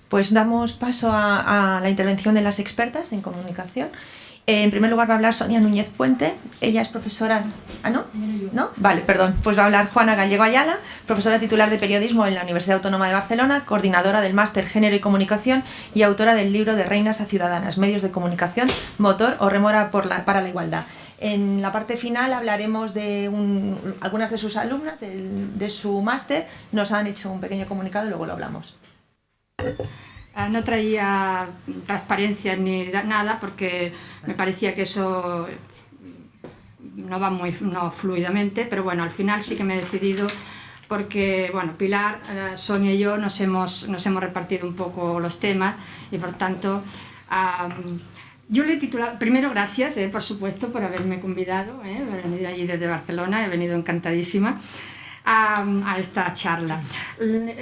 Pues damos paso a la intervención de las expertas en comunicación. En primer lugar va a hablar Sonia Núñez Puente, ella es profesora... ¿Ah, no? ¿No? Vale, perdón. Pues va a hablar Juana Gallego Ayala, profesora titular de Periodismo en la Universidad Autónoma de Barcelona, coordinadora del Máster Género y Comunicación y autora del libro de Reinas a Ciudadanas, Medios de Comunicación, Motor o Rémora para la Igualdad. En la parte final hablaremos de algunas de sus alumnas de su máster, nos han hecho un pequeño comunicado y luego lo hablamos. No traía transparencia ni nada porque me parecía que eso no va muy fluidamente, pero bueno, al final sí que me he decidido porque, bueno, Pilar, Sonia y yo nos hemos repartido un poco los temas y por tanto yo le he titulado, primero gracias, por supuesto, por haberme convidado, por venir allí desde Barcelona, he venido encantadísima a esta charla.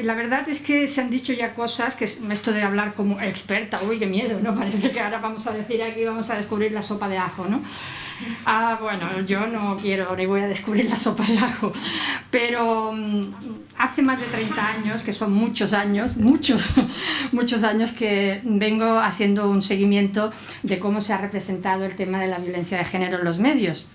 La verdad es que se han dicho ya cosas, que esto de hablar como experta, uy, qué miedo, ¿no? Parece que ahora vamos a decir aquí, vamos a descubrir la sopa de ajo, ¿no? Bueno, yo no quiero ni voy a descubrir la sopa de ajo, pero hace más de 30 años, que son muchos años, muchos años que vengo haciendo un seguimiento de cómo se ha representado el tema de la violencia de género en los medios.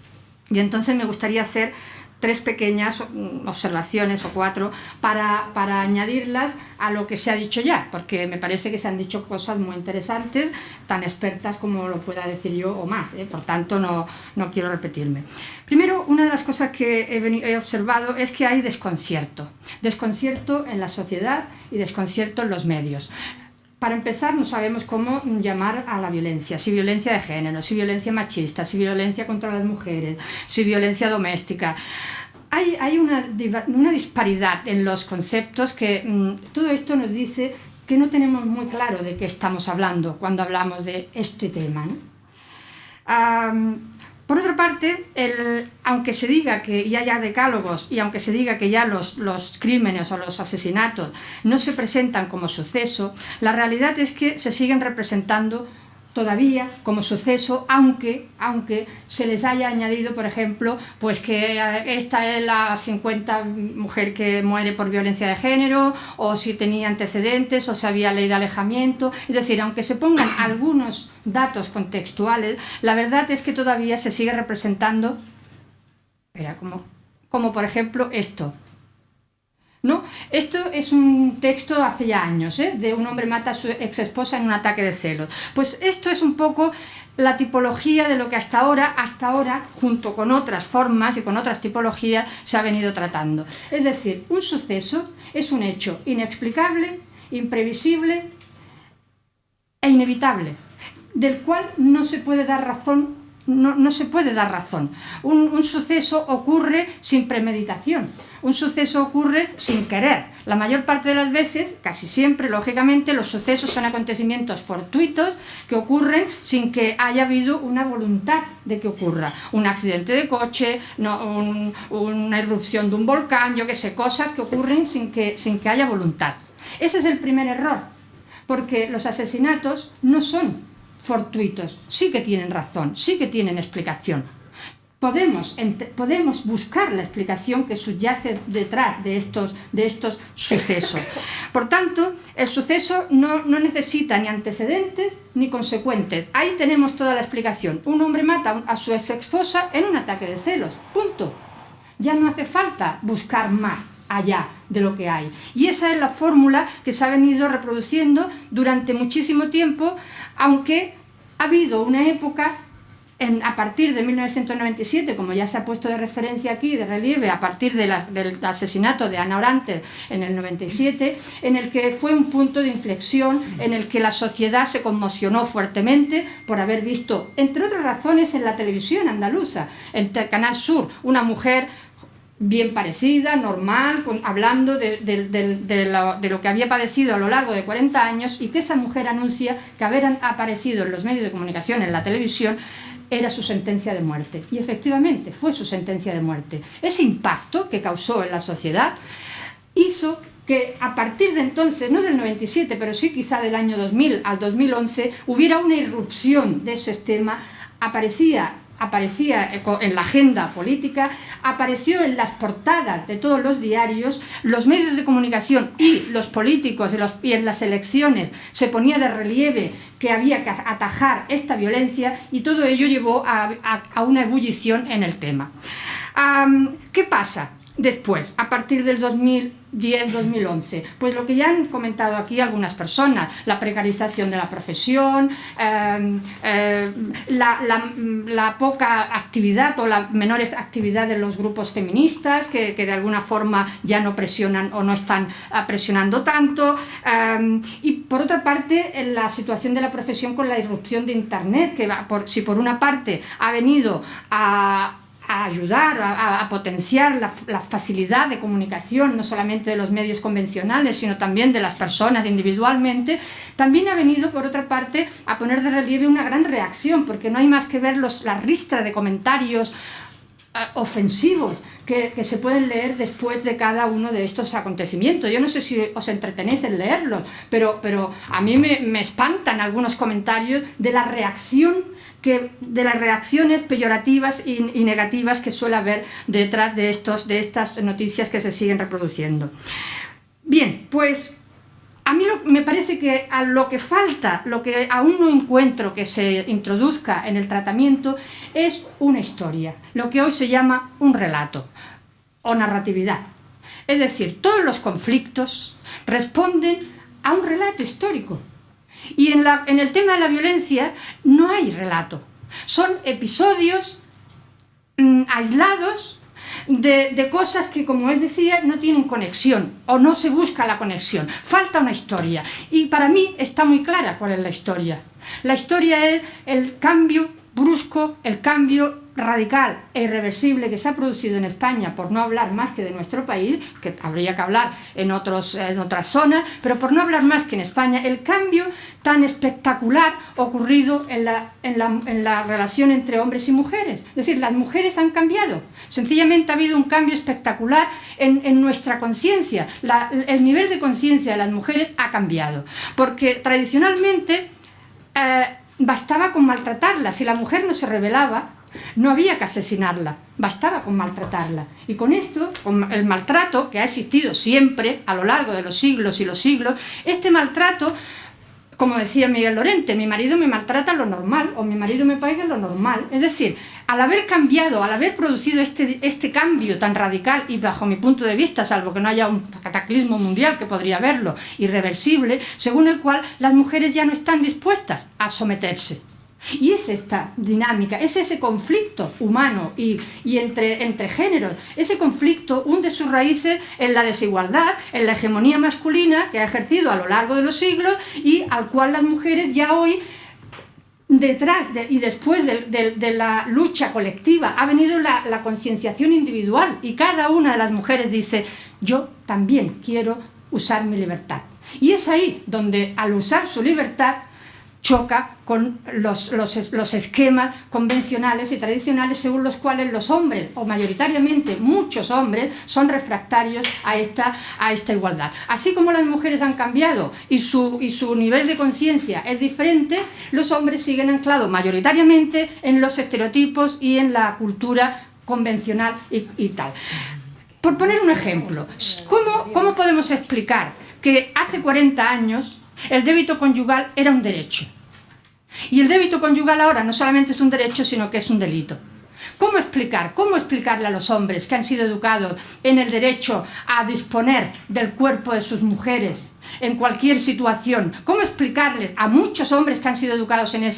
Y entonces me gustaría hacer 3 pequeñas observaciones o 4 para añadirlas a lo que se ha dicho ya, porque me parece que se han dicho cosas muy interesantes, tan expertas como lo pueda decir yo o más, por tanto no quiero repetirme. Primero, una de las cosas que he observado es que hay desconcierto en la sociedad y desconcierto en los medios. Para empezar, no sabemos cómo llamar a la violencia, si violencia de género, si violencia machista, si violencia contra las mujeres, si violencia doméstica. Hay una disparidad en los conceptos que todo esto nos dice que no tenemos muy claro de qué estamos hablando cuando hablamos de este tema, ¿no? Por otra parte, aunque se diga que ya haya decálogos y aunque se diga que ya los crímenes o los asesinatos no se presentan como suceso, la realidad es que se siguen representando todavía como suceso, aunque se les haya añadido, por ejemplo, pues que esta es la 50 mujer que muere por violencia de género, o si tenía antecedentes, o si había ley de alejamiento. Es decir, aunque se pongan algunos datos contextuales, la verdad es que todavía se sigue representando, como por ejemplo esto. ¿No? Esto es un texto hace ya años, de un hombre mata a su exesposa en un ataque de celos. Pues esto es un poco la tipología de lo que hasta ahora, junto con otras formas y con otras tipologías, se ha venido tratando. Es decir, un suceso es un hecho inexplicable, imprevisible e inevitable, del cual no se puede dar razón. No se puede dar razón. Un suceso ocurre sin premeditación, un suceso ocurre sin querer. La mayor parte de las veces, casi siempre, lógicamente, los sucesos son acontecimientos fortuitos que ocurren sin que haya habido una voluntad de que ocurra. Un accidente de coche, una erupción de un volcán, yo qué sé, cosas que ocurren sin que haya voluntad. Ese es el primer error, porque los asesinatos no son fortuitos, sí que tienen razón, sí que tienen explicación. Podemos buscar la explicación que subyace detrás de estos sucesos. Por tanto, el suceso no necesita ni antecedentes ni consecuentes. Ahí tenemos toda la explicación. Un hombre mata a su exesposa en un ataque de celos. Punto. Ya no hace falta buscar más allá de lo que hay. Y esa es la fórmula que se ha venido reproduciendo durante muchísimo tiempo, aunque ha habido una época, a partir de 1997, como ya se ha puesto de referencia aquí, de relieve, a partir del asesinato de Ana Orantes en el 97, en el que fue un punto de inflexión, en el que la sociedad se conmocionó fuertemente por haber visto, entre otras razones, en la televisión andaluza, en el Canal Sur, una mujer bien parecida, normal, hablando de lo que había padecido a lo largo de 40 años, y que esa mujer anuncia que haber aparecido en los medios de comunicación, en la televisión, era su sentencia de muerte. Y efectivamente fue su sentencia de muerte. Ese impacto que causó en la sociedad hizo que a partir de entonces, no del 97, pero sí quizá del año 2000 al 2011, hubiera una irrupción de ese tema. Aparecía aparecía en la agenda política, apareció en las portadas de todos los diarios, los medios de comunicación y los políticos y en las elecciones se ponía de relieve que había que atajar esta violencia, y todo ello llevó a una ebullición en el tema. ¿Qué pasa después, a partir del 2010-2011? Pues lo que ya han comentado aquí algunas personas: la precarización de la profesión, la poca actividad o la menor actividad de los grupos feministas, que de alguna forma ya no presionan o no están presionando tanto, y por otra parte la situación de la profesión con la irrupción de Internet, que si por una parte ha venido a ayudar, a potenciar la facilidad de comunicación, no solamente de los medios convencionales, sino también de las personas individualmente, también ha venido, por otra parte, a poner de relieve una gran reacción, porque no hay más que ver la ristra de comentarios ofensivos que se pueden leer después de cada uno de estos acontecimientos. Yo no sé si os entretenéis en leerlos, pero a mí me espantan algunos comentarios de la reacción de las reacciones peyorativas y negativas que suele haber detrás de estas noticias que se siguen reproduciendo. Bien, pues a mí me parece que a lo que falta, lo que aún no encuentro que se introduzca en el tratamiento, es una historia, lo que hoy se llama un relato o narratividad. Es decir, todos los conflictos responden a un relato histórico. Y en el tema de la violencia no hay relato. Son episodios aislados de cosas que, como él decía, no tienen conexión o no se busca la conexión. Falta una historia. Y para mí está muy clara cuál es la historia. La historia es el cambio brusco, el cambio radical e irreversible que se ha producido en España, por no hablar más que de nuestro país, que habría que hablar en otras zonas, pero por no hablar más que en España, el cambio tan espectacular ocurrido en la relación entre hombres y mujeres. Es decir, las mujeres han cambiado, sencillamente ha habido un cambio espectacular en nuestra conciencia. El nivel de conciencia de las mujeres ha cambiado, porque tradicionalmente bastaba con maltratarla. Si la mujer no se rebelaba, no había que asesinarla, bastaba con maltratarla. Y con esto, con el maltrato que ha existido siempre a lo largo de los siglos y los siglos, este maltrato, como decía Miguel Lorente, mi marido me maltrata lo normal, o mi marido me pega lo normal. Es decir, al haber cambiado, al haber producido este cambio tan radical, y bajo mi punto de vista, salvo que no haya un cataclismo mundial que podría haberlo, irreversible, según el cual las mujeres ya no están dispuestas a someterse. Y es esta dinámica, es ese conflicto humano y entre géneros. Ese conflicto hunde sus raíces en la desigualdad, en la hegemonía masculina que ha ejercido a lo largo de los siglos y al cual las mujeres ya hoy, detrás y después de la lucha colectiva, ha venido la concienciación individual, y cada una de las mujeres dice: yo también quiero usar mi libertad. Y es ahí donde, al usar su libertad, choca con los esquemas convencionales y tradicionales según los cuales los hombres, o mayoritariamente muchos hombres, son refractarios a esta igualdad. Así como las mujeres han cambiado y su nivel de conciencia es diferente, los hombres siguen anclados mayoritariamente en los estereotipos y en la cultura convencional y tal. Por poner un ejemplo, ¿cómo podemos explicar que hace 40 años el débito conyugal era un derecho? Y el débito conyugal ahora no solamente es un derecho, sino que es un delito. ¿Cómo explicarle a los hombres que han sido educados en el derecho a disponer del cuerpo de sus mujeres en cualquier situación? ¿Cómo explicarles a muchos hombres que han sido educados de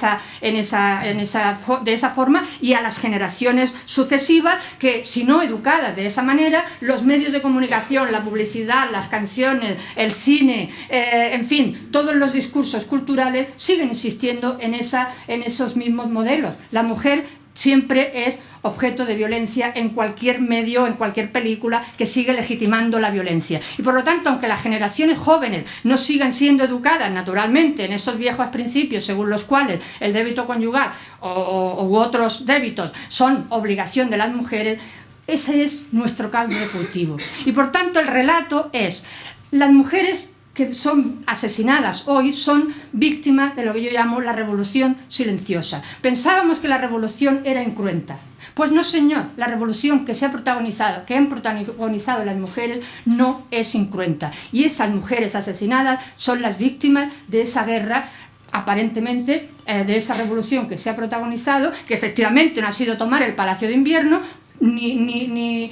esa forma, y a las generaciones sucesivas que, si no educadas de esa manera, los medios de comunicación, la publicidad, las canciones, el cine, en fin, todos los discursos culturales siguen insistiendo en esos mismos modelos? La mujer siempre es objeto de violencia en cualquier medio, en cualquier película que sigue legitimando la violencia. Y por lo tanto, aunque las generaciones jóvenes no sigan siendo educadas naturalmente en esos viejos principios según los cuales el débito conyugal u otros débitos son obligación de las mujeres, ese es nuestro caldo de cultivo. Y por tanto el relato es: las mujeres que son asesinadas hoy son víctimas de lo que yo llamo la revolución silenciosa. Pensábamos que la revolución era incruenta. Pues no, señor, la revolución que han protagonizado las mujeres no es incruenta. Y esas mujeres asesinadas son las víctimas de esa guerra, aparentemente, de esa revolución que se ha protagonizado, que efectivamente no ha sido tomar el Palacio de Invierno, ni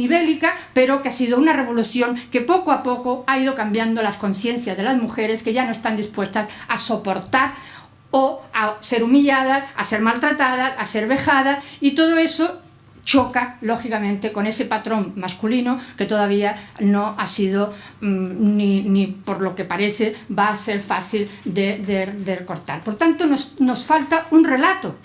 bélica, pero que ha sido una revolución que poco a poco ha ido cambiando las conciencias de las mujeres, que ya no están dispuestas a soportar o a ser humilladas, a ser maltratadas, a ser vejadas, y todo eso choca, lógicamente, con ese patrón masculino que todavía no ha sido, ni por lo que parece, va a ser fácil de cortar. Por tanto, nos falta un relato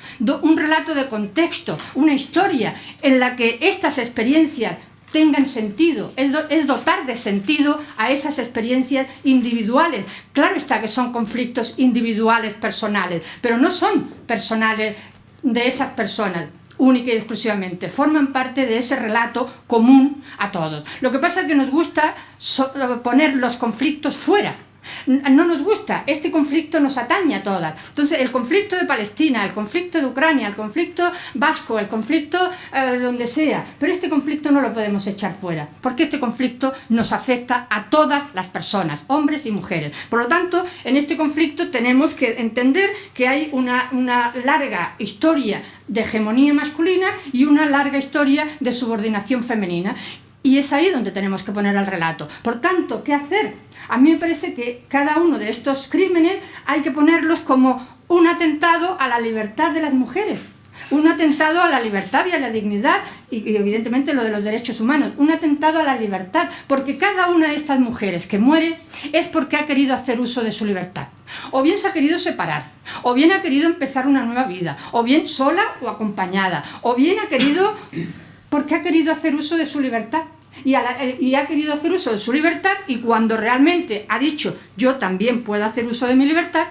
de contexto, una historia en la que estas experiencias tengan sentido, es dotar de sentido a esas experiencias individuales. Claro está que son conflictos individuales, personales, pero no son personales de esas personas, única y exclusivamente, forman parte de ese relato común a todos. Lo que pasa es que nos gusta poner los conflictos fuera. No nos gusta, este conflicto nos atañe a todas. Entonces, el conflicto de Palestina, el conflicto de Ucrania, el conflicto vasco, el conflicto de donde sea, pero este conflicto no lo podemos echar fuera, porque este conflicto nos afecta a todas las personas, hombres y mujeres. Por lo tanto, en este conflicto tenemos que entender que hay una larga historia de hegemonía masculina y una larga historia de subordinación femenina. Y es ahí donde tenemos que poner el relato. Por tanto, ¿qué hacer? A mí me parece que cada uno de estos crímenes hay que ponerlos como un atentado a la libertad de las mujeres, un atentado a la libertad y a la dignidad, y evidentemente lo de los derechos humanos, un atentado a la libertad, porque cada una de estas mujeres que muere es porque ha querido hacer uso de su libertad. O bien se ha querido separar, o bien ha querido empezar una nueva vida, o bien sola o acompañada, o bien ha querido... porque ha querido hacer uso de su libertad y ha querido hacer uso de su libertad, y cuando realmente ha dicho yo también puedo hacer uso de mi libertad,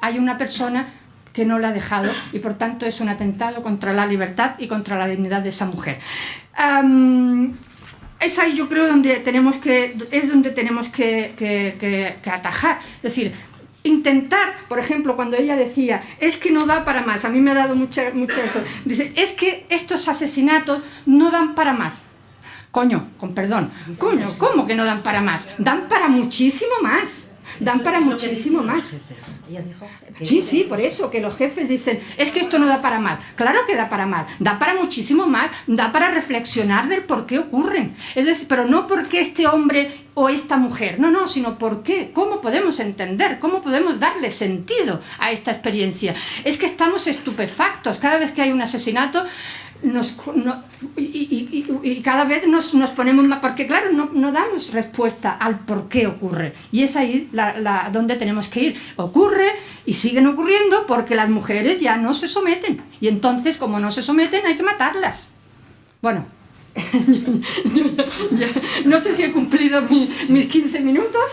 hay una persona que no la ha dejado, y por tanto es un atentado contra la libertad y contra la dignidad de esa mujer. Es ahí, yo creo, donde tenemos que atajar. Es decir, intentar, por ejemplo, cuando ella decía, es que no da para más, a mí me ha dado mucho eso, dice, es que estos asesinatos no dan para más. Coño, con perdón, coño, ¿cómo que no dan para más? Dan para muchísimo más. Dan para muchísimo más. Sí, por eso, que los jefes dicen, es que esto no da para más. Claro que da para más, da para muchísimo más, da para reflexionar del por qué ocurren. Es decir, pero no porque este hombre o esta mujer, no, sino por qué, cómo podemos entender, cómo podemos darle sentido a esta experiencia. Es que estamos estupefactos cada vez que hay un asesinato. Y cada vez nos ponemos más, porque claro, no damos respuesta al por qué ocurre, y es ahí donde tenemos que ir. Ocurre y siguen ocurriendo porque las mujeres ya no se someten, y entonces, como no se someten, hay que matarlas. Bueno, no sé si he cumplido mis 15 minutos,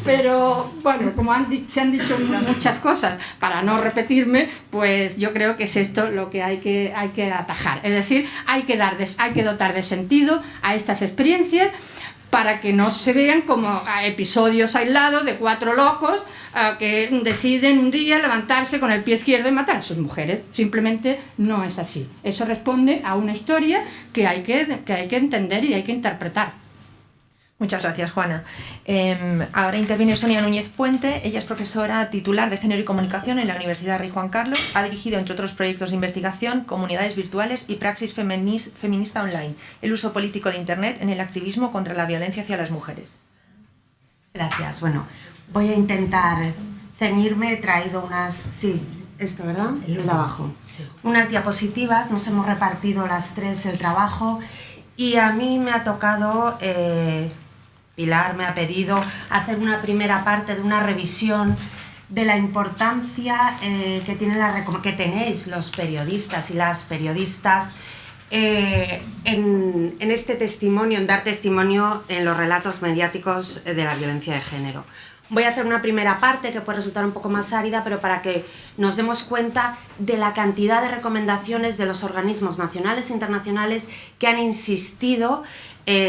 pero bueno, como se han dicho muchas cosas, para no repetirme, pues yo creo que es esto lo que hay que atajar. Es decir, hay que dotar de sentido a estas experiencias, para que no se vean como episodios aislados de 4 locos que deciden un día levantarse con el pie izquierdo y matar a sus mujeres. Simplemente no es así. Eso responde a una historia que hay que entender y hay que interpretar. Muchas gracias, Juana. Ahora interviene Sonia Núñez Puente. Ella es profesora titular de Género y Comunicación en la Universidad Rey Juan Carlos. Ha dirigido, entre otros proyectos de investigación, comunidades virtuales y praxis feminista online, el uso político de Internet en el activismo contra la violencia hacia las mujeres. Gracias. Bueno, voy a intentar ceñirme. He traído unas... Sí, esto, ¿verdad? El de abajo. Sí. Unas diapositivas. Nos hemos repartido las 3 el trabajo, y a mí me ha tocado... Pilar me ha pedido hacer una primera parte de una revisión de la importancia que tenéis los periodistas y las periodistas en este testimonio, en dar testimonio en los relatos mediáticos de la violencia de género. Voy a hacer una primera parte que puede resultar un poco más árida, pero para que nos demos cuenta de la cantidad de recomendaciones de los organismos nacionales e internacionales que han insistido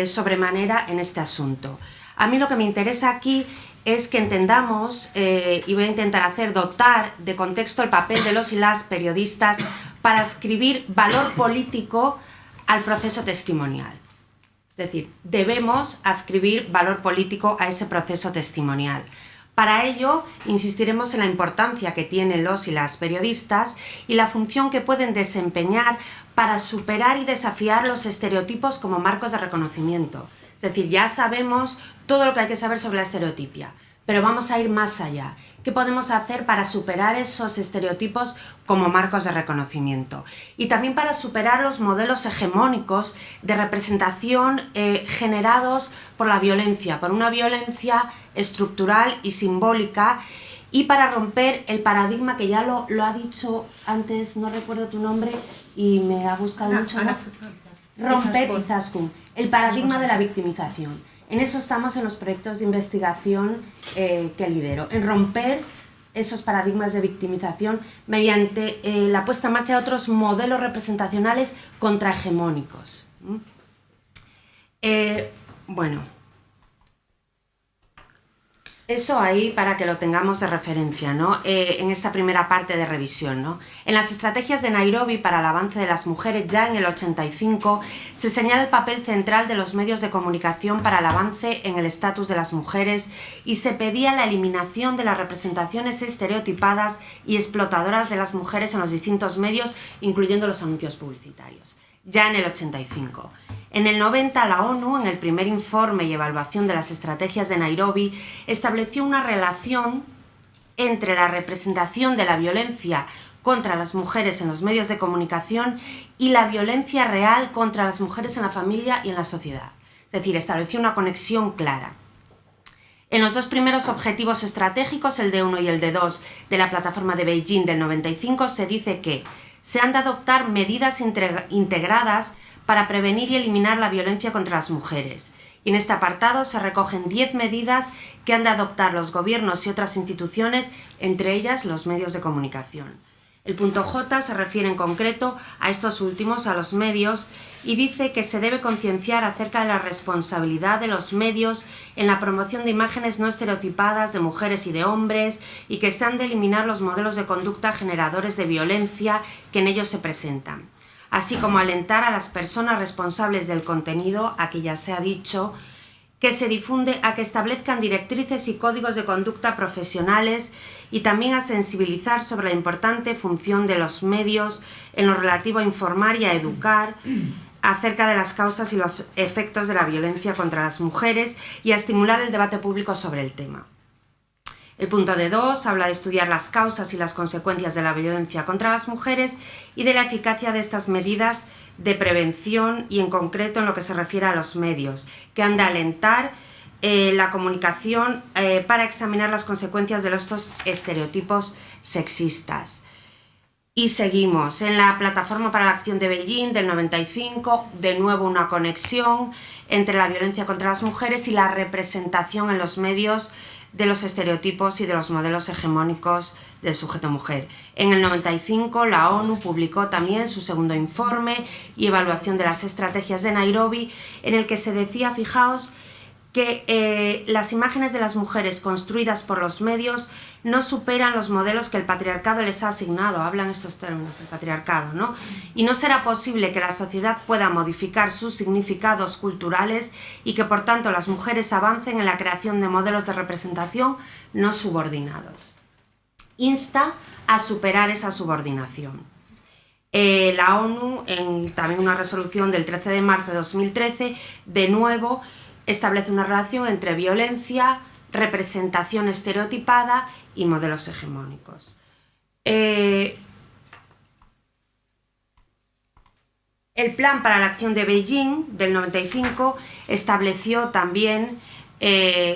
sobremanera en este asunto. A mí lo que me interesa aquí es que entendamos, y voy a intentar dotar de contexto el papel de los y las periodistas para adscribir valor político al proceso testimonial. Es decir, debemos adscribir valor político a ese proceso testimonial. Para ello, insistiremos en la importancia que tienen los y las periodistas y la función que pueden desempeñar para superar y desafiar los estereotipos como marcos de reconocimiento. Es decir, ya sabemos todo lo que hay que saber sobre la estereotipia, pero vamos a ir más allá. ¿Qué podemos hacer para superar esos estereotipos como marcos de reconocimiento? Y también para superar los modelos hegemónicos de representación generados por la violencia, por una violencia estructural y simbólica, y para romper el paradigma que ya lo ha dicho antes, no recuerdo tu nombre y me ha gustado mucho. Romper Izaskun, el paradigma de la victimización. En eso estamos en los proyectos de investigación que lidero, en romper esos paradigmas de victimización mediante la puesta en marcha de otros modelos representacionales contrahegemónicos. Bueno, eso ahí para que lo tengamos de referencia, ¿no? En esta primera parte de revisión, ¿no? En las estrategias de Nairobi para el avance de las mujeres, ya en el 85, se señala el papel central de los medios de comunicación para el avance en el estatus de las mujeres y se pedía la eliminación de las representaciones estereotipadas y explotadoras de las mujeres en los distintos medios, incluyendo los anuncios publicitarios. Ya en el 85. En el 90, la ONU, en el primer informe y evaluación de las estrategias de Nairobi, estableció una relación entre la representación de la violencia contra las mujeres en los medios de comunicación y la violencia real contra las mujeres en la familia y en la sociedad. Es decir, estableció una conexión clara. En los dos primeros objetivos estratégicos, el de 1 y el de 2, de la plataforma de Beijing del 95, se dice que se han de adoptar medidas integradas para prevenir y eliminar la violencia contra las mujeres. Y en este apartado se recogen 10 medidas que han de adoptar los gobiernos y otras instituciones, entre ellas los medios de comunicación. El punto J se refiere en concreto a estos últimos, a los medios, y dice que se debe concienciar acerca de la responsabilidad de los medios en la promoción de imágenes no estereotipadas de mujeres y de hombres, y que se han de eliminar los modelos de conducta generadores de violencia que en ellos se presentan, así como alentar a las personas responsables del contenido, a que ya se ha dicho, que se difunde, a que establezcan directrices y códigos de conducta profesionales y también a sensibilizar sobre la importante función de los medios en lo relativo a informar y a educar acerca de las causas y los efectos de la violencia contra las mujeres y a estimular el debate público sobre el tema. El punto de 2 habla de estudiar las causas y las consecuencias de la violencia contra las mujeres y de la eficacia de estas medidas de prevención y en concreto en lo que se refiere a los medios, que han de alentar la comunicación para examinar las consecuencias de estos estereotipos sexistas. Y seguimos en la plataforma para la acción de Beijing del 95, de nuevo una conexión entre la violencia contra las mujeres y la representación en los medios de los estereotipos y de los modelos hegemónicos del sujeto mujer. En el 95, la ONU publicó también su segundo informe y evaluación de las estrategias de Nairobi, en el que se decía, fijaos, que las imágenes de las mujeres construidas por los medios no superan los modelos que el patriarcado les ha asignado. Hablan estos términos, el patriarcado, ¿no? Y no será posible que la sociedad pueda modificar sus significados culturales y que, por tanto, las mujeres avancen en la creación de modelos de representación no subordinados. Insta a superar esa subordinación. La ONU, en también una resolución del 13 de marzo de 2013, de nuevo, establece una relación entre violencia, representación estereotipada y modelos hegemónicos. El Plan para la Acción de Beijing del 95 estableció también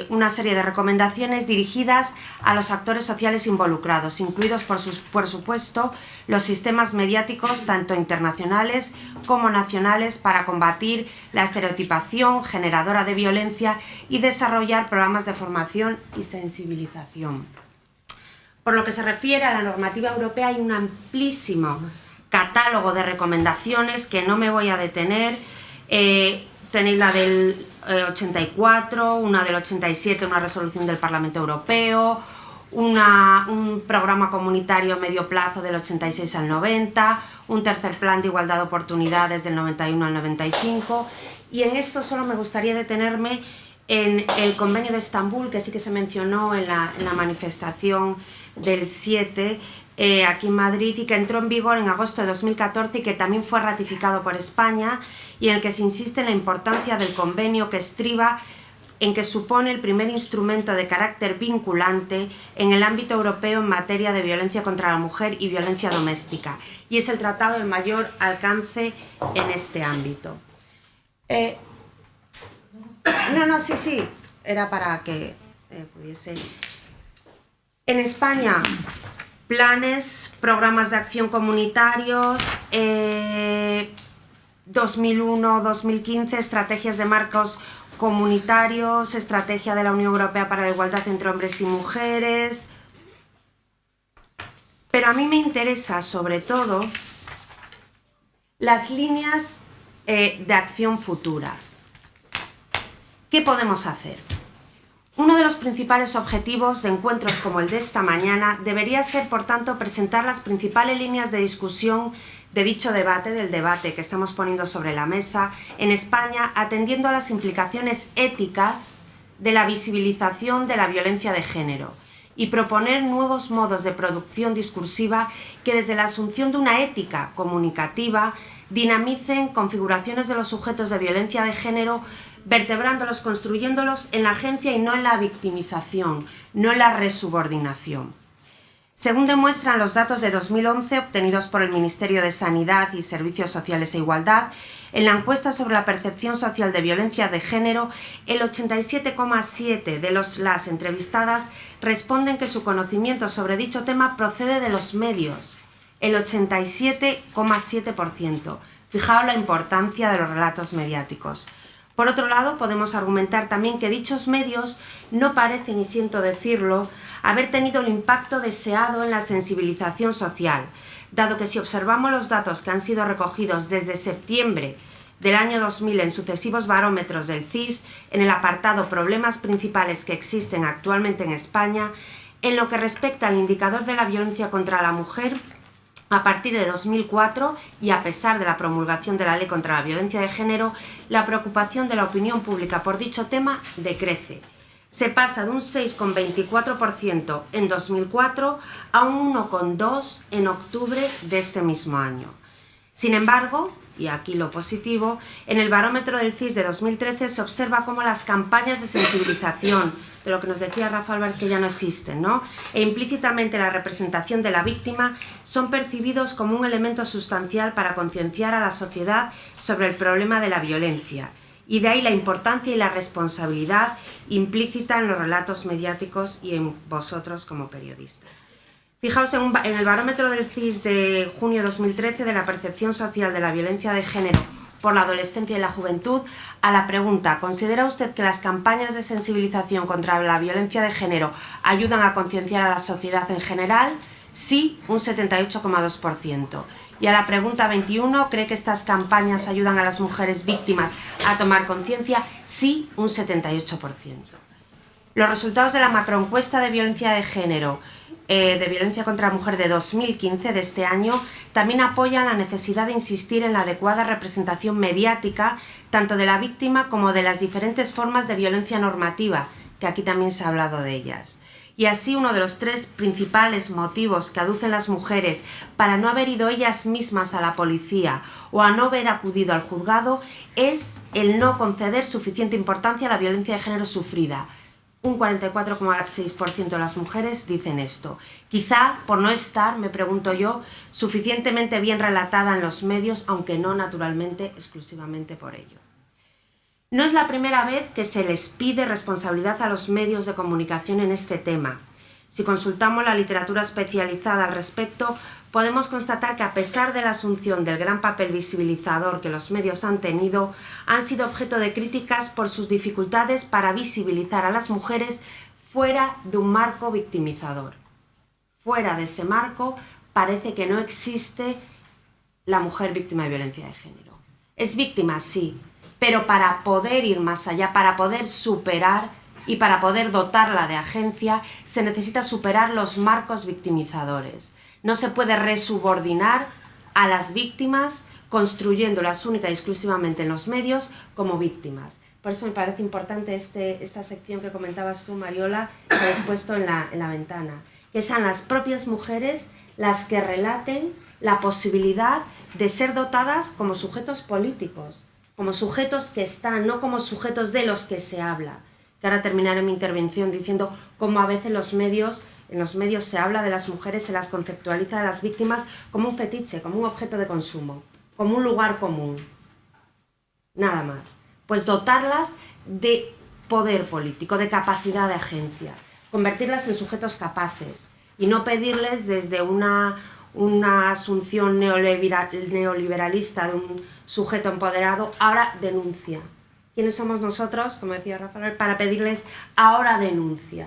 una serie de recomendaciones dirigidas a los actores sociales involucrados, incluidos por supuesto los sistemas mediáticos tanto internacionales como nacionales, para combatir la estereotipación generadora de violencia y desarrollar programas de formación y sensibilización. Por lo que se refiere a la normativa europea, hay un amplísimo catálogo de recomendaciones que no me voy a detener, tenéis la del 84, una del 87, una resolución del Parlamento Europeo, un programa comunitario a medio plazo del 86 al 90, un tercer plan de igualdad de oportunidades del 91 al 95, y en esto solo me gustaría detenerme en el convenio de Estambul, que sí que se mencionó en la manifestación del 7, aquí en Madrid, y que entró en vigor en agosto de 2014 y que también fue ratificado por España, y en el que se insiste en la importancia del convenio, que estriba en que supone el primer instrumento de carácter vinculante en el ámbito europeo en materia de violencia contra la mujer y violencia doméstica, y es el tratado de mayor alcance en este ámbito. Sí, era para que pudiese... En España, planes, programas de acción comunitarios, 2001-2015, estrategias de marcos comunitarios, estrategia de la Unión Europea para la igualdad entre hombres y mujeres. Pero a mí me interesa sobre todo las líneas de acción futuras. ¿Qué podemos hacer? Uno de los principales objetivos de encuentros como el de esta mañana debería ser, por tanto, presentar las principales líneas de discusión de dicho debate, del debate que estamos poniendo sobre la mesa en España, atendiendo a las implicaciones éticas de la visibilización de la violencia de género, y proponer nuevos modos de producción discursiva que, desde la asunción de una ética comunicativa, dinamicen configuraciones de los sujetos de violencia de género, vertebrándolos, construyéndolos en la agencia y no en la victimización, no en la resubordinación. Según demuestran los datos de 2011 obtenidos por el Ministerio de Sanidad y Servicios Sociales e Igualdad, en la encuesta sobre la percepción social de violencia de género, el 87,7% de las entrevistadas responden que su conocimiento sobre dicho tema procede de los medios, el 87,7%. Fijaos la importancia de los relatos mediáticos. Por otro lado, podemos argumentar también que dichos medios no parecen, y siento decirlo, haber tenido el impacto deseado en la sensibilización social, dado que si observamos los datos que han sido recogidos desde septiembre del año 2000 en sucesivos barómetros del CIS, en el apartado Problemas principales que existen actualmente en España, en lo que respecta al indicador de la violencia contra la mujer, a partir de 2004, y a pesar de la promulgación de la Ley contra la Violencia de Género, la preocupación de la opinión pública por dicho tema decrece. Se pasa de un 6,24% en 2004 a un 1,2% en octubre de este mismo año. Sin embargo, y aquí lo positivo, en el barómetro del CIS de 2013 se observa cómo las campañas de sensibilización, de lo que nos decía Rafa Álvarez que ya no existen, ¿no?, e implícitamente la representación de la víctima, son percibidos como un elemento sustancial para concienciar a la sociedad sobre el problema de la violencia, y de ahí la importancia y la responsabilidad implícita en los relatos mediáticos y en vosotros como periodistas. Fijaos en el barómetro del CIS de junio de 2013 de la percepción social de la violencia de género por la adolescencia y la juventud, a la pregunta ¿considera usted que las campañas de sensibilización contra la violencia de género ayudan a concienciar a la sociedad en general? Sí, un 78,2%. Y a la pregunta 21, ¿cree que estas campañas ayudan a las mujeres víctimas a tomar conciencia? Sí, un 78%. Los resultados de la macroencuesta de violencia de género, de violencia contra la mujer de 2015, de este año, también apoyan la necesidad de insistir en la adecuada representación mediática tanto de la víctima como de las diferentes formas de violencia normativa, que aquí también se ha hablado de ellas. Y así, uno de los 3 principales motivos que aducen las mujeres para no haber ido ellas mismas a la policía o a no haber acudido al juzgado es el no conceder suficiente importancia a la violencia de género sufrida. Un 44,6% de las mujeres dicen esto. Quizá por no estar, me pregunto yo, suficientemente bien relatada en los medios, aunque no naturalmente exclusivamente por ello. No es la primera vez que se les pide responsabilidad a los medios de comunicación en este tema. Si consultamos la literatura especializada al respecto, podemos constatar que, a pesar de la asunción del gran papel visibilizador que los medios han tenido, han sido objeto de críticas por sus dificultades para visibilizar a las mujeres fuera de un marco victimizador. Fuera de ese marco parece que no existe la mujer víctima de violencia de género. ¿Es víctima? Sí. pero para poder ir más allá, para poder superar y para poder dotarla de agencia, se necesita superar los marcos victimizadores. No se puede resubordinar a las víctimas construyéndolas única y exclusivamente en los medios como víctimas. Por eso me parece importante esta sección que comentabas tú, Mariola, que has puesto en la ventana, que sean las propias mujeres las que relaten la posibilidad de ser dotadas como sujetos políticos, como sujetos que están, no como sujetos de los que se habla. Que ahora terminaré mi intervención diciendo cómo a veces en los medios se habla de las mujeres, se las conceptualiza de las víctimas como un fetiche, como un objeto de consumo, como un lugar común. Nada más. Pues dotarlas de poder político, de capacidad de agencia, convertirlas en sujetos capaces y no pedirles desde una asunción neoliberalista de un sujeto empoderado, ahora denuncia. ¿Quiénes somos nosotros, como decía Rafael, para pedirles ahora denuncia?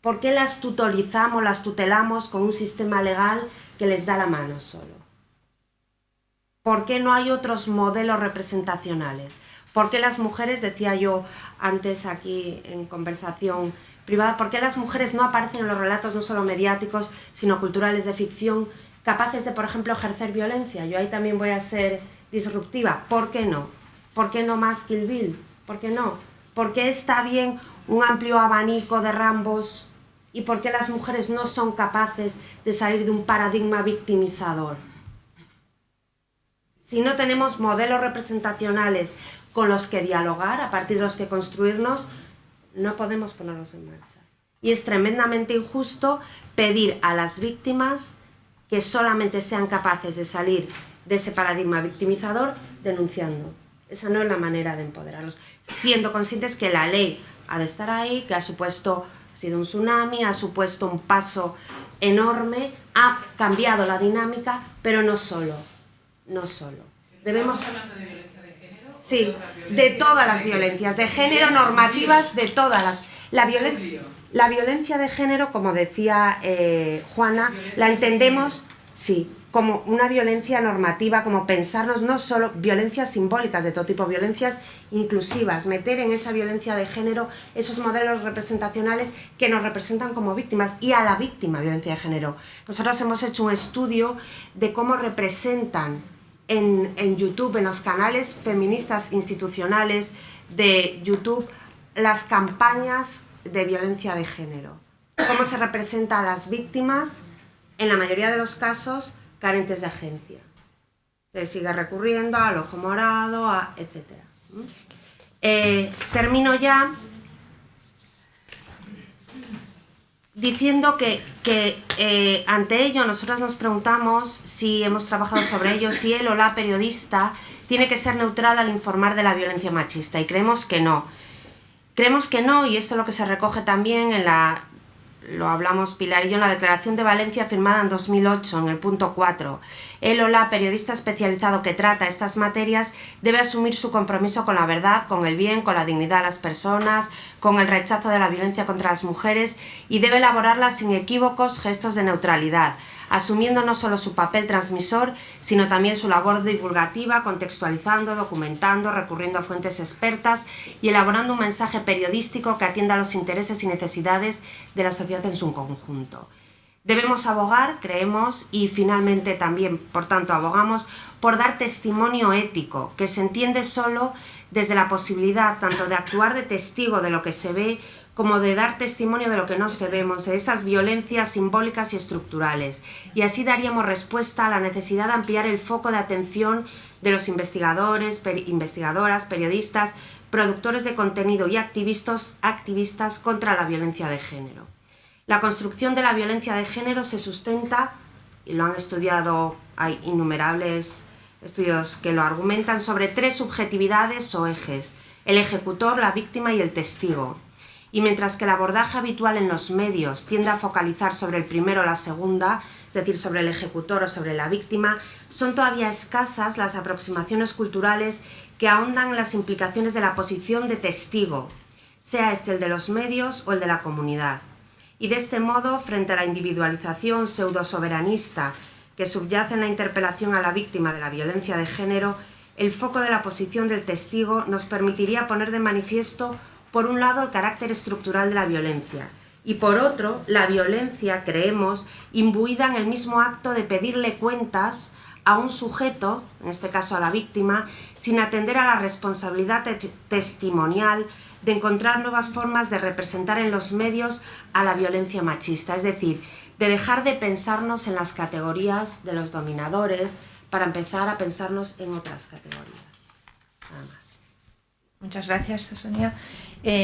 ¿Por qué las tutorizamos, las tutelamos con un sistema legal que les da la mano solo? ¿Por qué no hay otros modelos representacionales? ¿Por qué las mujeres, decía yo antes aquí en conversación privada, por qué las mujeres no aparecen en los relatos no solo mediáticos, sino culturales de ficción, capaces de, por ejemplo, ejercer violencia? Yo ahí también voy a ser disruptiva. ¿Por qué no? ¿Por qué no más Kill Bill? ¿Por qué no? ¿Por qué está bien un amplio abanico de Rambos? ¿Y por qué las mujeres no son capaces de salir de un paradigma victimizador? Si no tenemos modelos representacionales con los que dialogar, a partir de los que construirnos, no podemos ponerlos en marcha. Y es tremendamente injusto pedir a las víctimas que solamente sean capaces de salir de ese paradigma victimizador denunciando. Esa no es la manera de empoderarlos, siendo conscientes que la ley ha de estar ahí, que ha sido un tsunami, ha supuesto un paso enorme, ha cambiado la dinámica, pero no solo. Debemos... Sí, de todas las violencias, de género, normativas, de todas las... La violencia de género, como decía Juana, la entendemos, sí, como una violencia normativa, como pensarnos no solo violencias simbólicas de todo tipo, violencias inclusivas, meter en esa violencia de género esos modelos representacionales que nos representan como víctimas y a la víctima violencia de género. Nosotros hemos hecho un estudio de cómo representan en YouTube, en los canales feministas institucionales de YouTube, las campañas de violencia de género. Cómo se representa a las víctimas, en la mayoría de los casos, carentes de agencia. Se sigue recurriendo al ojo morado, etc. Termino ya diciendo que ante ello nosotras nos preguntamos si hemos trabajado sobre ello, si él o la periodista tiene que ser neutral al informar de la violencia machista, y creemos que no. Creemos que no, y esto es lo que se recoge también en lo hablamos Pilar y yo, en la Declaración de Valencia firmada en 2008, en el punto 4. Él o la periodista especializado que trata estas materias debe asumir su compromiso con la verdad, con el bien, con la dignidad de las personas, con el rechazo de la violencia contra las mujeres, y debe elaborarla sin equívocos gestos de neutralidad, asumiendo no solo su papel transmisor, sino también su labor divulgativa, contextualizando, documentando, recurriendo a fuentes expertas y elaborando un mensaje periodístico que atienda a los intereses y necesidades de la sociedad en su conjunto. Debemos abogar, creemos, y finalmente también, por tanto, abogamos por dar testimonio ético, que se entiende solo desde la posibilidad tanto de actuar de testigo de lo que se ve, como de dar testimonio de lo que no se vemos, de esas violencias simbólicas y estructurales. Y así daríamos respuesta a la necesidad de ampliar el foco de atención de los investigadores, investigadoras, periodistas, productores de contenido y activistas contra la violencia de género. La construcción de la violencia de género se sustenta, y lo han estudiado, hay innumerables estudios que lo argumentan, sobre 3 subjetividades o ejes: el ejecutor, la víctima y el testigo. Y mientras que el abordaje habitual en los medios tiende a focalizar sobre el primero o la segunda, es decir, sobre el ejecutor o sobre la víctima, son todavía escasas las aproximaciones culturales que ahondan en las implicaciones de la posición de testigo, sea este el de los medios o el de la comunidad. Y de este modo, frente a la individualización pseudo-soberanista que subyace en la interpelación a la víctima de la violencia de género, el foco de la posición del testigo nos permitiría poner de manifiesto, por un lado, el carácter estructural de la violencia y, por otro, la violencia, creemos, imbuida en el mismo acto de pedirle cuentas a un sujeto, en este caso a la víctima, sin atender a la responsabilidad testimonial de encontrar nuevas formas de representar en los medios a la violencia machista, es decir, de dejar de pensarnos en las categorías de los dominadores para empezar a pensarnos en otras categorías. Nada más. Muchas gracias, Sonia.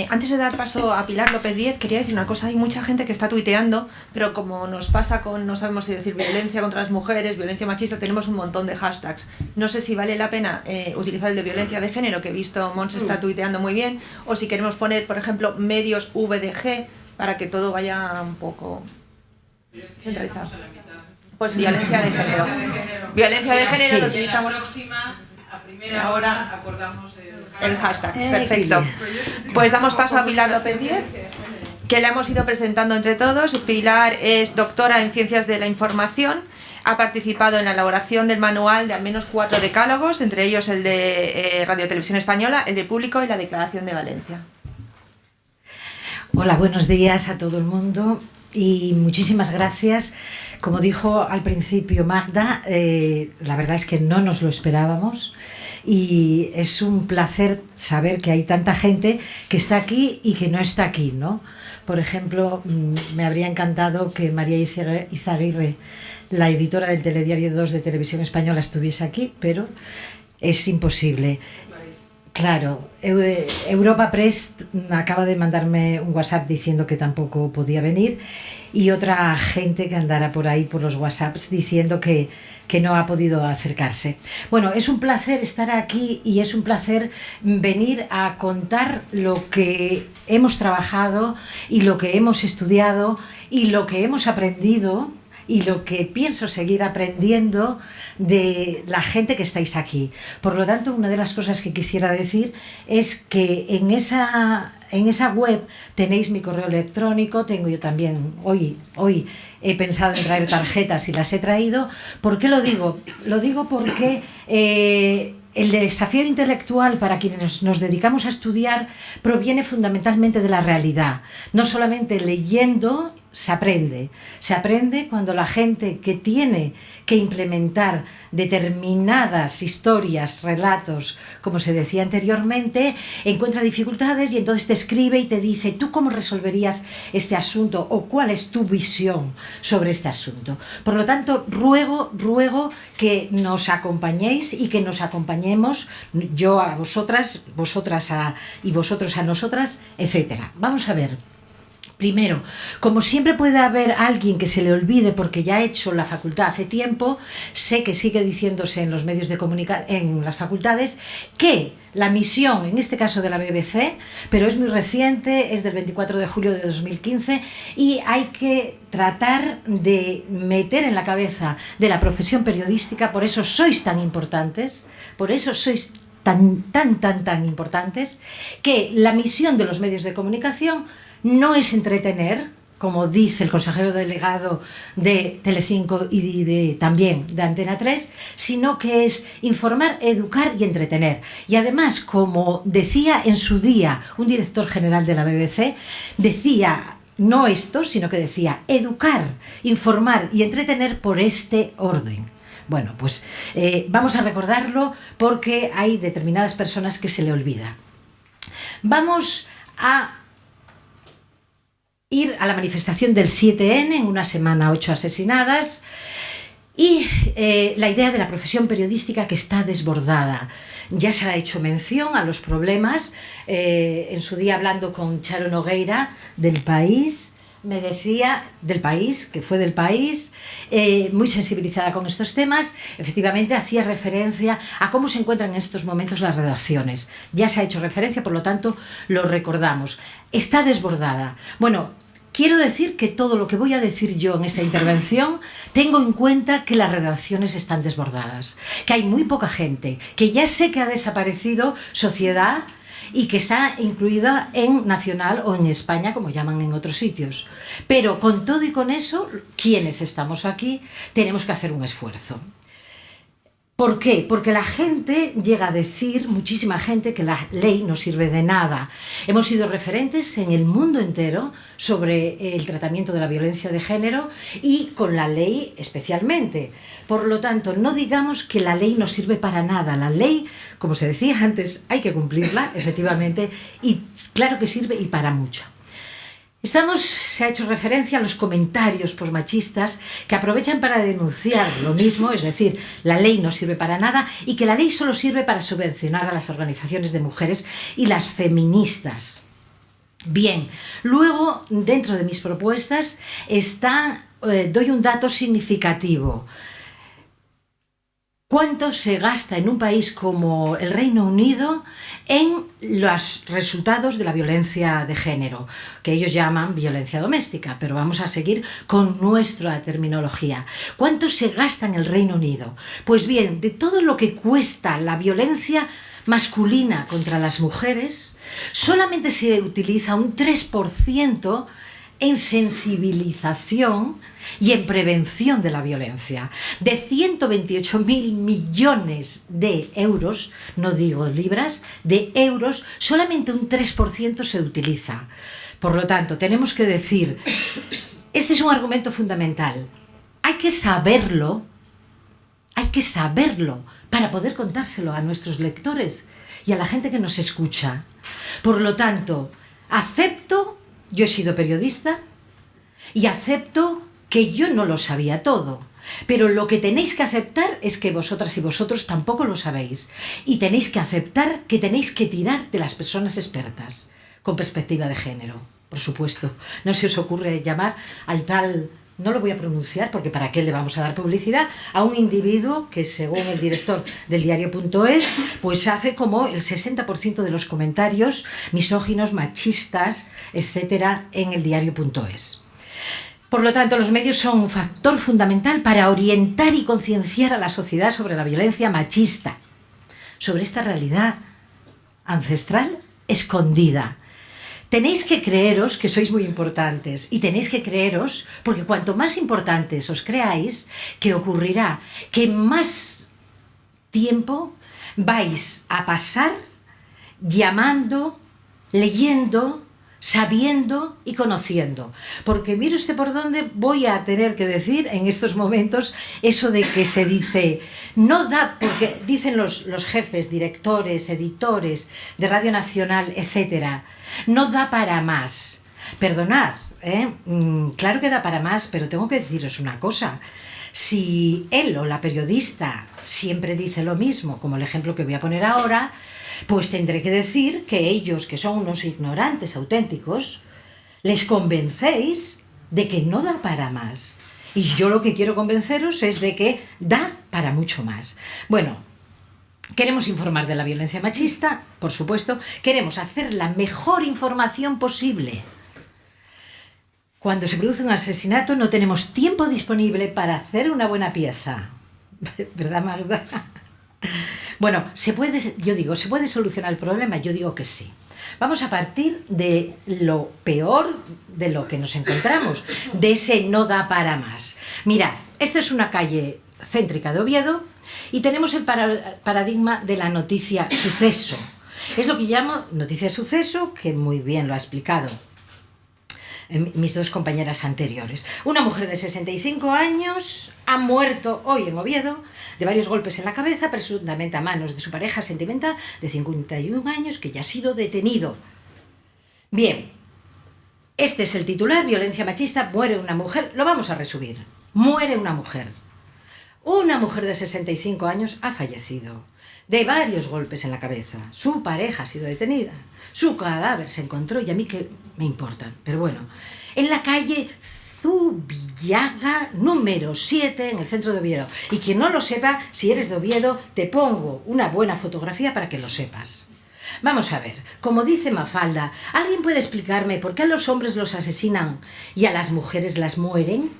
Antes de dar paso a Pilar López Díez, quería decir una cosa. Hay mucha gente que está tuiteando, pero como nos pasa con, no sabemos si decir violencia contra las mujeres, violencia machista, tenemos un montón de hashtags. No sé si vale la pena utilizar el de violencia de género, que he visto Mons está tuiteando muy bien, o si queremos poner, por ejemplo, medios VDG, para que todo vaya un poco centralizado. Pues violencia de género. Violencia de género Sí. lo utilizamos. La próxima, a primera hora, acordamos El hashtag, perfecto. Pues damos paso a Pilar López Díez, que la hemos ido presentando entre todos. Pilar es doctora en Ciencias de la Información, ha participado en la elaboración del manual de al menos 4 decálogos, entre ellos el de Radio Televisión Española, el de Público y la Declaración de Valencia. Hola, buenos días a todo el mundo y muchísimas gracias. Como dijo al principio Magda, la verdad es que no nos lo esperábamos y es un placer saber que hay tanta gente que está aquí y que no está aquí, ¿no? Por ejemplo, me habría encantado que María Izaguirre, la editora del Telediario 2 de Televisión Española, estuviese aquí, pero es imposible. Claro, Europa Press acaba de mandarme un WhatsApp diciendo que tampoco podía venir y otra gente que andará por ahí por los WhatsApps diciendo que no ha podido acercarse. Bueno, es un placer estar aquí y es un placer venir a contar lo que hemos trabajado y lo que hemos estudiado y lo que hemos aprendido y lo que pienso seguir aprendiendo de la gente que estáis aquí. Por lo tanto, una de las cosas que quisiera decir es que en esa web tenéis mi correo electrónico, tengo yo también, hoy he pensado en traer tarjetas y las he traído. ¿Por qué lo digo? Lo digo porque el desafío intelectual para quienes nos dedicamos a estudiar proviene fundamentalmente de la realidad. No solamente leyendo se aprende cuando la gente que tiene que implementar determinadas historias, relatos, como se decía anteriormente, encuentra dificultades y entonces te escribe y te dice ¿tú cómo resolverías este asunto? ¿O cuál es tu visión sobre este asunto? Por lo tanto, ruego que nos acompañéis y que nos acompañemos, yo a vosotras, y vosotros a nosotras, etcétera. Vamos a ver. Primero, como siempre puede haber alguien que se le olvide porque ya ha hecho la facultad hace tiempo, sé que sigue diciéndose en los medios de comunicación, en las facultades, que la misión, en este caso de la BBC, pero es muy reciente, es del 24 de julio de 2015, y hay que tratar de meter en la cabeza de la profesión periodística, por eso sois tan importantes, por eso sois tan importantes, que la misión de los medios de comunicación no es entretener, como dice el consejero delegado de Telecinco y también de Antena 3, sino que es informar, educar y entretener. Y además, como decía en su día un director general de la BBC, decía no esto, sino que decía educar, informar y entretener por este orden. Bueno, pues vamos a recordarlo porque hay determinadas personas que se le olvida. Vamos a ir a la manifestación del 7N, en una semana 8 asesinadas, y la idea de la profesión periodística que está desbordada. Ya se ha hecho mención a los problemas, en su día hablando con Charo Nogueira del País, me decía, del País, que fue del País, muy sensibilizada con estos temas, efectivamente hacía referencia a cómo se encuentran en estos momentos las redacciones. Ya se ha hecho referencia, por lo tanto, lo recordamos. Está desbordada. Bueno, quiero decir que todo lo que voy a decir yo en esta intervención, tengo en cuenta que las redacciones están desbordadas, que hay muy poca gente, que ya sé que ha desaparecido Sociedad y que está incluida en Nacional o en España, como llaman en otros sitios. Pero con todo y con eso, quienes estamos aquí tenemos que hacer un esfuerzo. ¿Por qué? Porque la gente llega a decir, muchísima gente, que la ley no sirve de nada. Hemos sido referentes en el mundo entero sobre el tratamiento de la violencia de género y con la ley especialmente. Por lo tanto, no digamos que la ley no sirve para nada. La ley, como se decía antes, hay que cumplirla, efectivamente, y claro que sirve y para mucho. Se ha hecho referencia a los comentarios posmachistas que aprovechan para denunciar lo mismo, es decir, la ley no sirve para nada y que la ley solo sirve para subvencionar a las organizaciones de mujeres y las feministas. Bien, luego, dentro de mis propuestas, doy un dato significativo. ¿Cuánto se gasta en un país como el Reino Unido en los resultados de la violencia de género, que ellos llaman violencia doméstica, pero vamos a seguir con nuestra terminología? ¿Cuánto se gasta en el Reino Unido? Pues bien, de todo lo que cuesta la violencia masculina contra las mujeres, solamente se utiliza un 3% en sensibilización y en prevención de la violencia. De 128.000 millones de euros, no digo libras, de euros, solamente un 3% se utiliza. Por lo tanto, tenemos que decir, este es un argumento fundamental. Hay que saberlo para poder contárselo a nuestros lectores y a la gente que nos escucha. Por lo tanto, yo he sido periodista y acepto que yo no lo sabía todo, pero lo que tenéis que aceptar es que vosotras y vosotros tampoco lo sabéis y tenéis que aceptar que tenéis que tirar de las personas expertas con perspectiva de género, por supuesto. No se os ocurre llamar al tal, no lo voy a pronunciar porque para qué le vamos a dar publicidad, a un individuo que, según el director del diario.es, pues hace como el 60% de los comentarios misóginos, machistas, etcétera, en el diario.es. Por lo tanto, los medios son un factor fundamental para orientar y concienciar a la sociedad sobre la violencia machista, sobre esta realidad ancestral escondida. Tenéis que creeros que sois muy importantes y tenéis que creeros, porque cuanto más importantes os creáis, ¿qué ocurrirá? Que más tiempo vais a pasar llamando, leyendo, sabiendo y conociendo. Porque mire usted por dónde voy a tener que decir en estos momentos eso de que se dice, no da, porque dicen los jefes, directores, editores de Radio Nacional, etcétera, no da para más. Perdonad, claro que da para más, pero tengo que deciros una cosa. Si él o la periodista siempre dice lo mismo, como el ejemplo que voy a poner ahora, pues tendré que decir que ellos, que son unos ignorantes auténticos, les convencéis de que no da para más. Y yo lo que quiero convenceros es de que da para mucho más. Bueno, queremos informar de la violencia machista, por supuesto, queremos hacer la mejor información posible. Cuando se produce un asesinato no tenemos tiempo disponible para hacer una buena pieza. ¿Verdad, Magda? Bueno, ¿se puede solucionar el problema? Yo digo que sí. Vamos a partir de lo peor de lo que nos encontramos, de ese no da para más. Mirad, esto es una calle céntrica de Oviedo y tenemos el paradigma de la noticia suceso. Es lo que llamo noticia suceso, que muy bien lo ha explicado mis dos compañeras anteriores. Una mujer de 65 años ha muerto hoy en Oviedo de varios golpes en la cabeza, presuntamente a manos de su pareja sentimental de 51 años, que ya ha sido detenido. Bien, este es el titular: violencia machista, muere una mujer. Lo vamos a resumir. Muere una mujer. Una mujer de 65 años ha fallecido de varios golpes en la cabeza. Su pareja ha sido detenida. Su cadáver se encontró, y a mí qué me importa, pero bueno, en la calle Zubillaga, número 7, en el centro de Oviedo. Y quien no lo sepa, si eres de Oviedo, te pongo una buena fotografía para que lo sepas. Vamos a ver, como dice Mafalda, ¿alguien puede explicarme por qué a los hombres los asesinan y a las mujeres las mueren?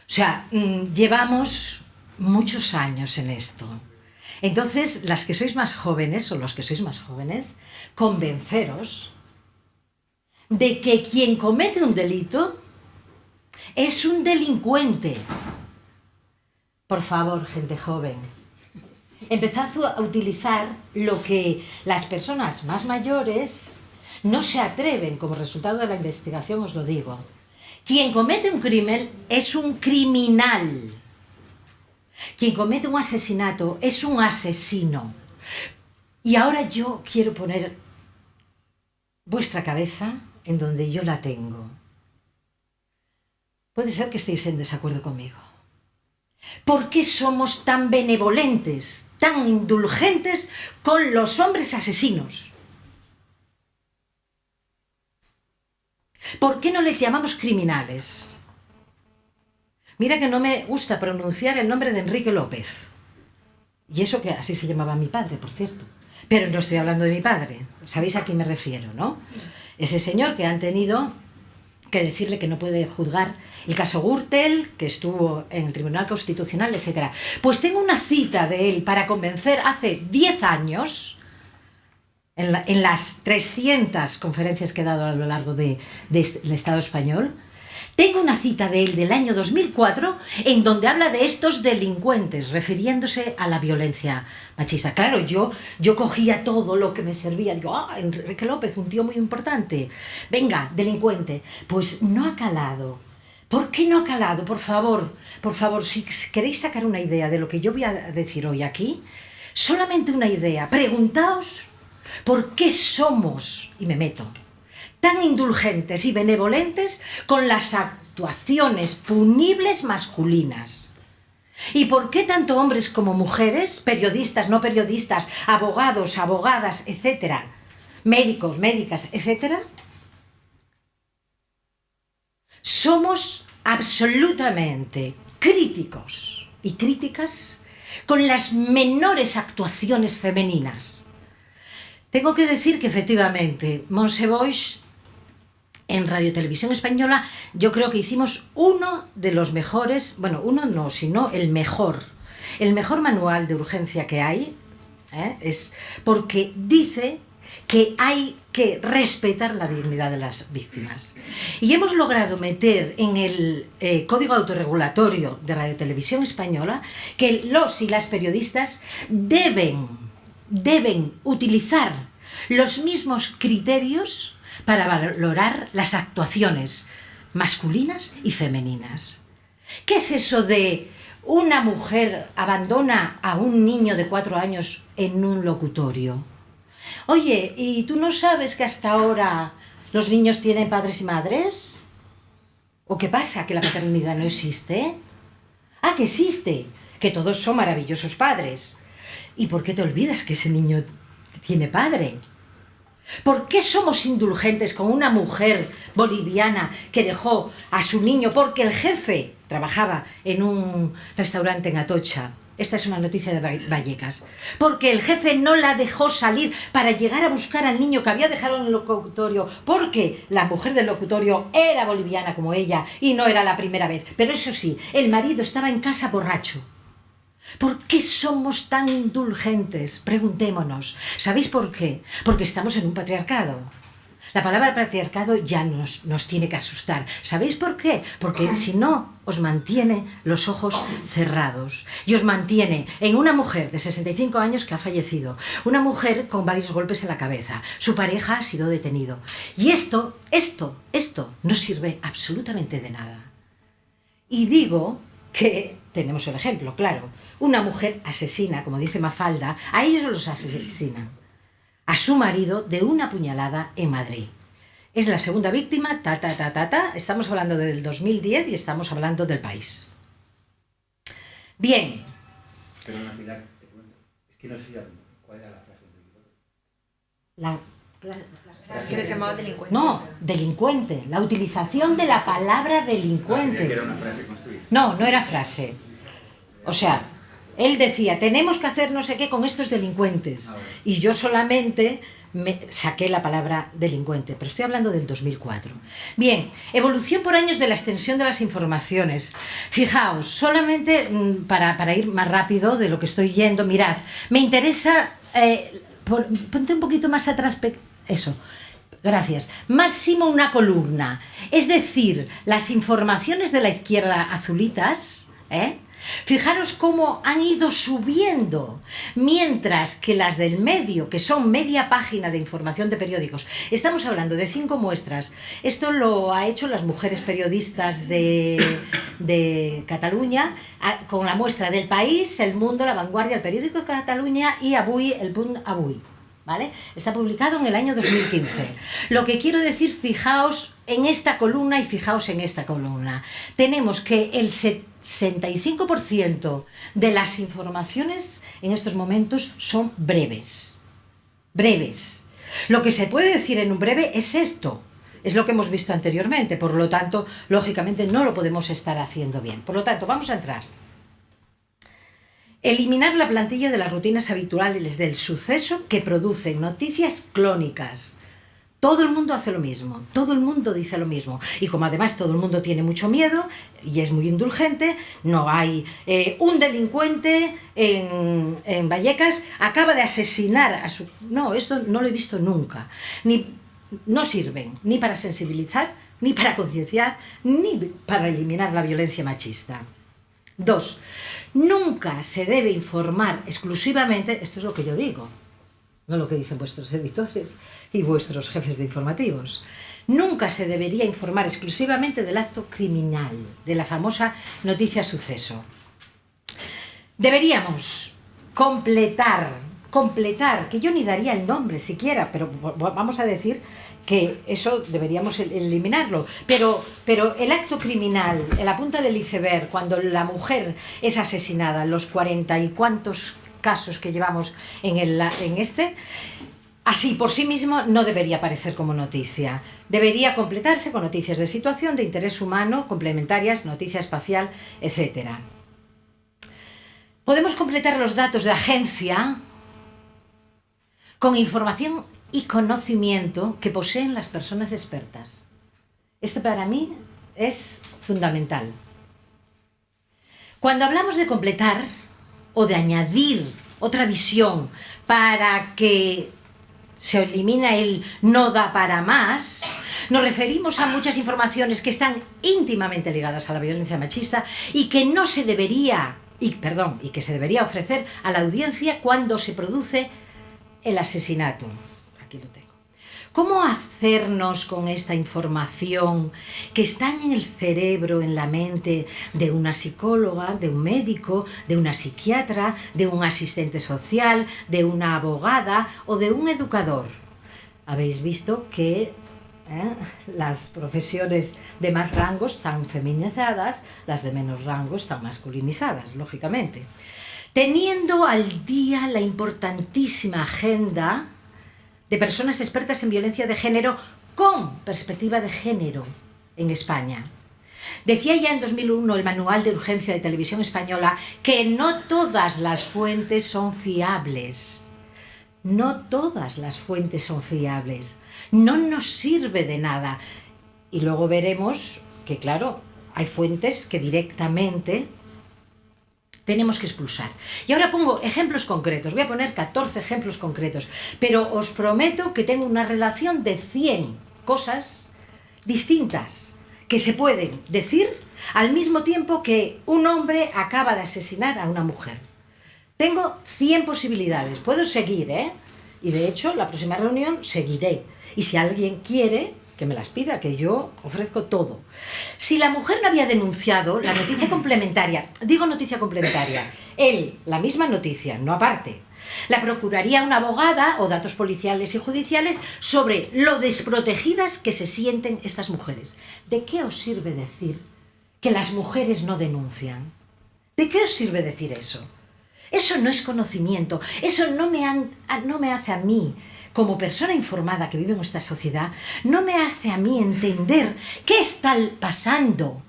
O sea, llevamos muchos años en esto. Entonces, las que sois más jóvenes, o los que sois más jóvenes, convenceros de que quien comete un delito es un delincuente. por favor, gente joven, empezad a utilizar lo que las personas más mayores no se atreven, como resultado de la investigación os lo digo. Quien comete un crimen es un criminal. Quien comete un asesinato es un asesino. Y ahora yo quiero poner vuestra cabeza en donde yo la tengo. Puede ser que estéis en desacuerdo conmigo. ¿Por qué somos tan benevolentes, tan indulgentes con los hombres asesinos? ¿Por qué no les llamamos criminales? Mira que no me gusta pronunciar el nombre de Enrique López. Y eso que así se llamaba mi padre, por cierto. Pero no estoy hablando de mi padre. Sabéis a quién me refiero, ¿no? Ese señor que han tenido que decirle que no puede juzgar el caso Gürtel, que estuvo en el Tribunal Constitucional, etc. Pues tengo una cita de él para convencer hace 10 años, en las 300 conferencias que he dado a lo largo del Estado español. Tengo una cita de él del año 2004 en donde habla de estos delincuentes, refiriéndose a la violencia machista. Claro, yo cogía todo lo que me servía. Digo, Enrique López, un tío muy importante. Venga, delincuente. Pues no ha calado. ¿Por qué no ha calado? Por favor, si queréis sacar una idea de lo que yo voy a decir hoy aquí, solamente una idea. Preguntaos por qué somos, y me meto, tan indulgentes y benevolentes con las actuaciones punibles masculinas. ¿Y por qué tanto hombres como mujeres, periodistas, no periodistas, abogados, abogadas, etcétera, médicos, médicas, etcétera, somos absolutamente críticos y críticas con las menores actuaciones femeninas? Tengo que decir que efectivamente, Montse Boix, en Radio Televisión Española, yo creo que hicimos uno de los mejores, bueno, uno no, sino el mejor manual de urgencia que hay, es porque dice que hay que respetar la dignidad de las víctimas. Y hemos logrado meter en el Código Autorregulatorio de Radio Televisión Española que los y las periodistas deben utilizar los mismos criterios para valorar las actuaciones masculinas y femeninas. ¿Qué es eso de una mujer abandona a un niño de 4 años en un locutorio? Oye, ¿y tú no sabes que hasta ahora los niños tienen padres y madres? ¿O qué pasa? ¿Que la paternidad no existe? Ah, que existe, que todos son maravillosos padres. ¿Y por qué te olvidas que ese niño tiene padre? ¿Por qué somos indulgentes con una mujer boliviana que dejó a su niño porque el jefe trabajaba en un restaurante en Atocha? Esta es una noticia de Vallecas. Porque el jefe no la dejó salir para llegar a buscar al niño que había dejado en el locutorio, porque la mujer del locutorio era boliviana como ella y no era la primera vez. Pero eso sí, el marido estaba en casa borracho. ¿Por qué somos tan indulgentes? Preguntémonos. ¿Sabéis por qué? Porque estamos en un patriarcado. La palabra patriarcado ya nos tiene que asustar. ¿Sabéis por qué? Porque si no, os mantiene los ojos cerrados. Y os mantiene en una mujer de 65 años que ha fallecido. Una mujer con varios golpes en la cabeza. Su pareja ha sido detenido. Y esto no sirve absolutamente de nada. Y digo que tenemos el ejemplo, claro. Una mujer asesina, como dice Mafalda, a ellos los asesinan. A su marido de una puñalada en Madrid. Es la segunda víctima, estamos hablando del 2010 y estamos hablando del país. Bien. Pero una Pilar, te cuento. Es que no sé cuál era la frase del Que le llamaba delincuente. No, delincuente. La utilización de la palabra delincuente. que era una frase construida. No era frase. O sea, él decía, tenemos que hacer no sé qué con estos delincuentes. Y yo solamente me saqué la palabra delincuente, pero estoy hablando del 2004. Bien, evolución por años de la extensión de las informaciones. Fijaos, solamente para ir más rápido de lo que estoy yendo, mirad, me interesa, ponte un poquito más atrás, eso, gracias, máximo una columna, es decir, las informaciones de la izquierda azulitas, Fijaros cómo han ido subiendo, mientras que las del medio, que son media página de información de periódicos, estamos hablando de 5 muestras. Esto lo ha hecho las mujeres periodistas de Cataluña, con la muestra del País, El Mundo, La Vanguardia, el periódico de Cataluña y Avui, El Punt Avui. ¿Vale? Está publicado en el año 2015. Lo que quiero decir, fijaos en esta columna y fijaos en esta columna. Tenemos que el 65% de las informaciones en estos momentos son breves. Breves. Lo que se puede decir en un breve es esto. Es lo que hemos visto anteriormente. Por lo tanto, lógicamente no lo podemos estar haciendo bien. Por lo tanto, vamos a entrar. Eliminar la plantilla de las rutinas habituales del suceso que producen noticias clónicas. Todo el mundo hace lo mismo, todo el mundo dice lo mismo. Y como además todo el mundo tiene mucho miedo y es muy indulgente, no hay un delincuente en Vallecas acaba de asesinar a su... No, esto no lo he visto nunca. No sirven ni para sensibilizar, ni para concienciar, ni para eliminar la violencia machista. 2. Nunca se debe informar exclusivamente, esto es lo que yo digo, no lo que dicen vuestros editores y vuestros jefes de informativos. Nunca se debería informar exclusivamente del acto criminal, de la famosa noticia suceso. Deberíamos completar, que yo ni daría el nombre siquiera, pero vamos a decir que eso deberíamos eliminarlo, pero el acto criminal, en la punta del iceberg, cuando la mujer es asesinada, los 40 y cuantos casos que llevamos en este, así por sí mismo no debería aparecer como noticia. Debería completarse con noticias de situación, de interés humano, complementarias, noticia espacial, etc. Podemos completar los datos de agencia con información y conocimiento que poseen las personas expertas. Esto para mí es fundamental. Cuando hablamos de completar o de añadir otra visión para que se elimina el no da para más, nos referimos a muchas informaciones que están íntimamente ligadas a la violencia machista y que no se debería, y que se debería ofrecer a la audiencia cuando se produce el asesinato. Aquí lo tengo. ¿Cómo hacernos con esta información que está en el cerebro, en la mente de una psicóloga, de un médico, de una psiquiatra, de un asistente social, de una abogada o de un educador? Habéis visto que las profesiones de más rango están feminizadas, las de menos rango están masculinizadas, lógicamente. Teniendo al día la importantísima agenda de personas expertas en violencia de género con perspectiva de género en España. Decía ya en 2001 el Manual de Urgencia de Televisión Española que no todas las fuentes son fiables. No todas las fuentes son fiables. No nos sirve de nada. Y luego veremos que, claro, hay fuentes que directamente tenemos que expulsar. Y ahora pongo ejemplos concretos. Voy a poner 14 ejemplos concretos. Pero os prometo que tengo una relación de 100 cosas distintas que se pueden decir al mismo tiempo que un hombre acaba de asesinar a una mujer. Tengo 100 posibilidades. Puedo seguir, Y de hecho, la próxima reunión seguiré. Y si alguien quiere, que me las pida, que yo ofrezco todo. Si la mujer no había denunciado, la noticia complementaria, digo noticia complementaria, la misma noticia, no aparte, la procuraría una abogada o datos policiales y judiciales sobre lo desprotegidas que se sienten estas mujeres. ¿De qué os sirve decir que las mujeres no denuncian? ¿De qué os sirve decir eso? Eso no es conocimiento, eso no me hace a mí, como persona informada que vive en nuestra sociedad, no me hace a mí entender qué está pasando,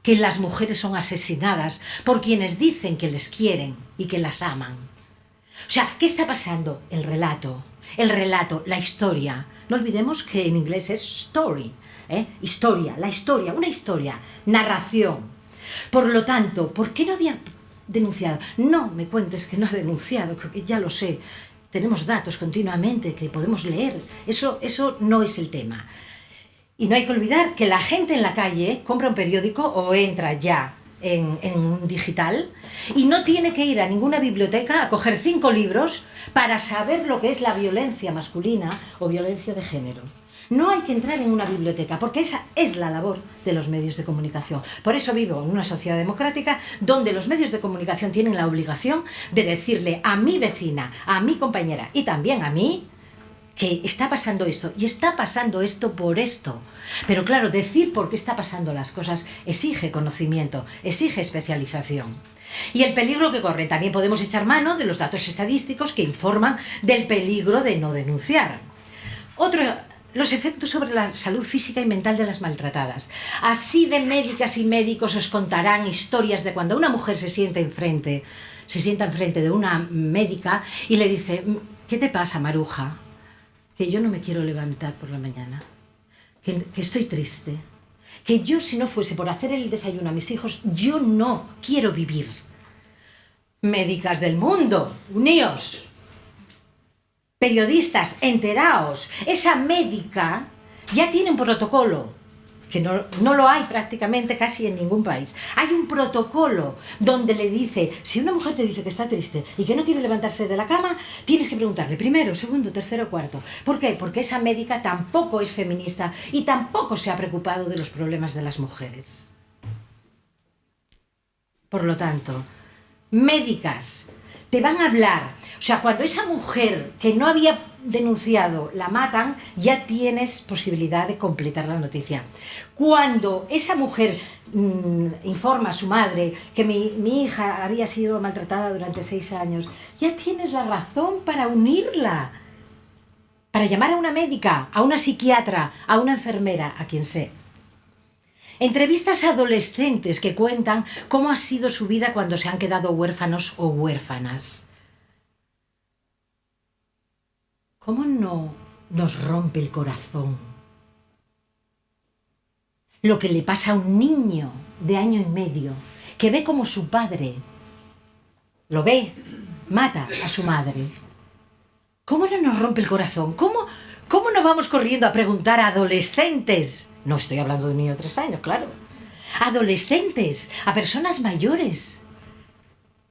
que las mujeres son asesinadas por quienes dicen que les quieren y que las aman. O sea, ¿qué está pasando? El relato, la historia. No olvidemos que en inglés es story, historia, la historia, una historia, narración. Por lo tanto, ¿por qué no había denunciado? No me cuentes que no ha denunciado, que ya lo sé. Tenemos datos continuamente que podemos leer. Eso no es el tema. Y no hay que olvidar que la gente en la calle compra un periódico o entra ya en digital y no tiene que ir a ninguna biblioteca a coger 5 libros para saber lo que es la violencia masculina o violencia de género. No hay que entrar en una biblioteca, porque esa es la labor de los medios de comunicación. Por eso vivo en una sociedad democrática donde los medios de comunicación tienen la obligación de decirle a mi vecina, a mi compañera y también a mí que está pasando esto, y está pasando esto por esto. Pero claro, decir por qué está pasando las cosas exige conocimiento, exige especialización. Y el peligro que corre, también podemos echar mano de los datos estadísticos que informan del peligro de no denunciar. Los efectos sobre la salud física y mental de las maltratadas. Así de médicas y médicos os contarán historias de cuando una mujer se sienta enfrente de una médica y le dice: ¿qué te pasa, Maruja? Que yo no me quiero levantar por la mañana, que estoy triste, que yo, si no fuese por hacer el desayuno a mis hijos, yo no quiero vivir. Médicas del mundo, uníos. Periodistas, enteraos. Esa médica ya tiene un protocolo, que no lo hay prácticamente casi en ningún país. Hay un protocolo donde le dice, si una mujer te dice que está triste y que no quiere levantarse de la cama, tienes que preguntarle primero, segundo, tercero, cuarto. ¿Por qué? Porque esa médica tampoco es feminista y tampoco se ha preocupado de los problemas de las mujeres. Por lo tanto, médicas te van a hablar. O sea, cuando esa mujer que no había denunciado la matan, ya tienes posibilidad de completar la noticia. Cuando esa mujer informa a su madre que mi hija había sido maltratada durante 6 años, ya tienes la razón para unirla, para llamar a una médica, a una psiquiatra, a una enfermera, a quien sea. Entrevistas a adolescentes que cuentan cómo ha sido su vida cuando se han quedado huérfanos o huérfanas. ¿Cómo no nos rompe el corazón lo que le pasa a un niño de 1 año y medio que ve como su padre lo ve, mata a su madre? ¿Cómo no nos rompe el corazón? ¿Cómo no vamos corriendo a preguntar a adolescentes? No estoy hablando de un niño de 3 años, claro. Adolescentes, a personas mayores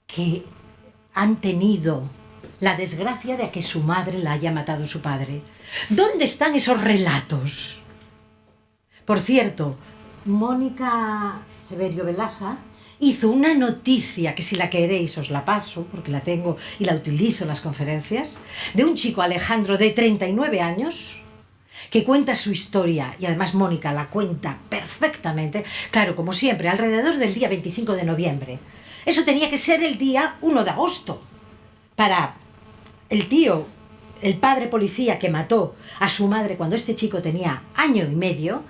que han tenido la desgracia de que su madre la haya matado su padre. ¿Dónde están esos relatos? Por cierto, Mónica Severio Velaza hizo una noticia, que si la queréis os la paso, porque la tengo y la utilizo en las conferencias, de un chico, Alejandro, de 39 años, que cuenta su historia, y además Mónica la cuenta perfectamente, claro, como siempre, alrededor del día 25 de noviembre. Eso tenía que ser el día 1 de agosto, para el tío, el padre policía que mató a su madre cuando este chico tenía 1 año y medio,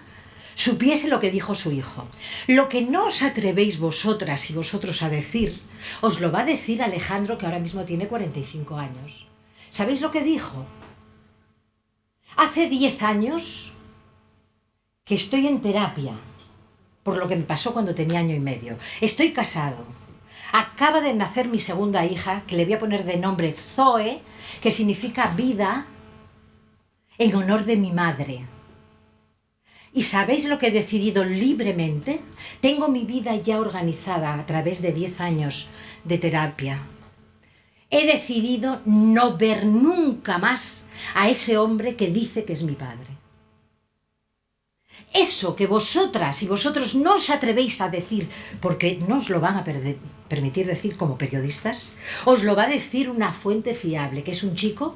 supiese lo que dijo su hijo. Lo que no os atrevéis vosotras y vosotros a decir, os lo va a decir Alejandro, que ahora mismo tiene 45 años. ¿Sabéis lo que dijo? Hace 10 años que estoy en terapia por lo que me pasó cuando tenía 1 año y medio. Estoy casado. Acaba de nacer mi segunda hija, que le voy a poner de nombre Zoe, que significa vida, en honor de mi madre. ¿Y sabéis lo que he decidido libremente? Tengo mi vida ya organizada a través de 10 años de terapia. He decidido no ver nunca más a ese hombre que dice que es mi padre. Eso que vosotras y vosotros no os atrevéis a decir, porque no os lo van a permitir decir como periodistas, os lo va a decir una fuente fiable, que es un chico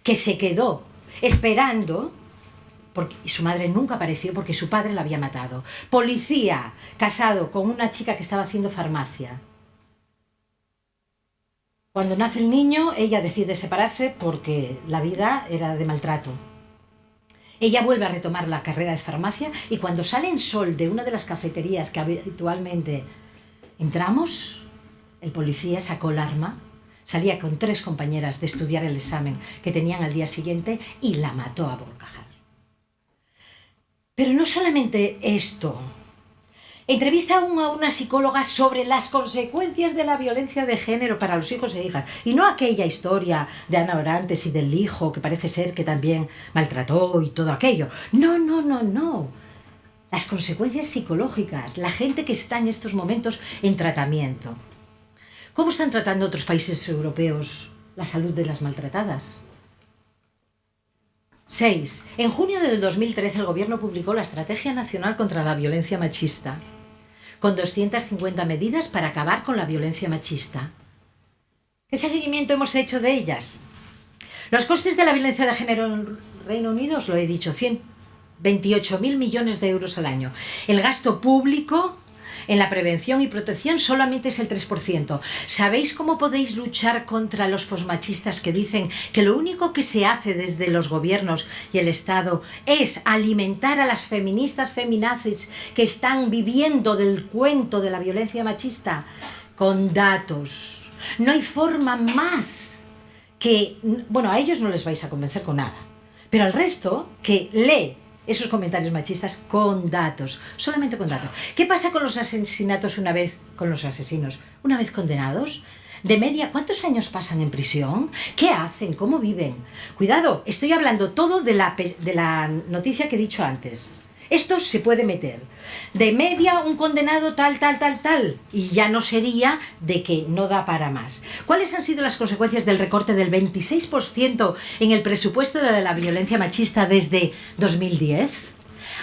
que se quedó esperando, y su madre nunca apareció porque su padre la había matado. Policía, casado con una chica que estaba haciendo farmacia. Cuando nace el niño, ella decide separarse porque la vida era de maltrato. Ella vuelve a retomar la carrera de farmacia y cuando sale en Sol de una de las cafeterías que habitualmente entramos, el policía sacó el arma, salía con 3 compañeras de estudiar el examen que tenían al día siguiente y la mató a bocajarro. Pero no solamente esto. Entrevista a una psicóloga sobre las consecuencias de la violencia de género para los hijos e hijas. Y no aquella historia de Ana Orantes y del hijo que parece ser que también maltrató y todo aquello. No. las consecuencias psicológicas, la gente que está en estos momentos en tratamiento. ¿Cómo están tratando otros países europeos la salud de las maltratadas? 6. En junio del 2013 el Gobierno publicó la Estrategia Nacional contra la Violencia Machista, con 250 medidas para acabar con la violencia machista. ¿Qué seguimiento hemos hecho de ellas? Los costes de la violencia de género en Reino Unido, os lo he dicho, 128.000 millones de euros al año. El gasto público en la prevención y protección solamente es el 3%. ¿Sabéis cómo podéis luchar contra los posmachistas que dicen que lo único que se hace desde los gobiernos y el Estado es alimentar a las feministas feminazis que están viviendo del cuento de la violencia machista? Con datos. No hay forma más que... Bueno, a ellos no les vais a convencer con nada, pero al resto que lee esos comentarios machistas con datos, solamente con datos. ¿Qué pasa con los asesinatos una vez, con los asesinos, una vez condenados? De media, ¿cuántos años pasan en prisión? ¿Qué hacen? ¿Cómo viven? Cuidado, estoy hablando todo de la noticia que he dicho antes. Esto se puede meter. De media, un condenado tal. Y ya no sería de que no da para más. ¿Cuáles han sido las consecuencias del recorte del 26% en el presupuesto de la violencia machista desde 2010?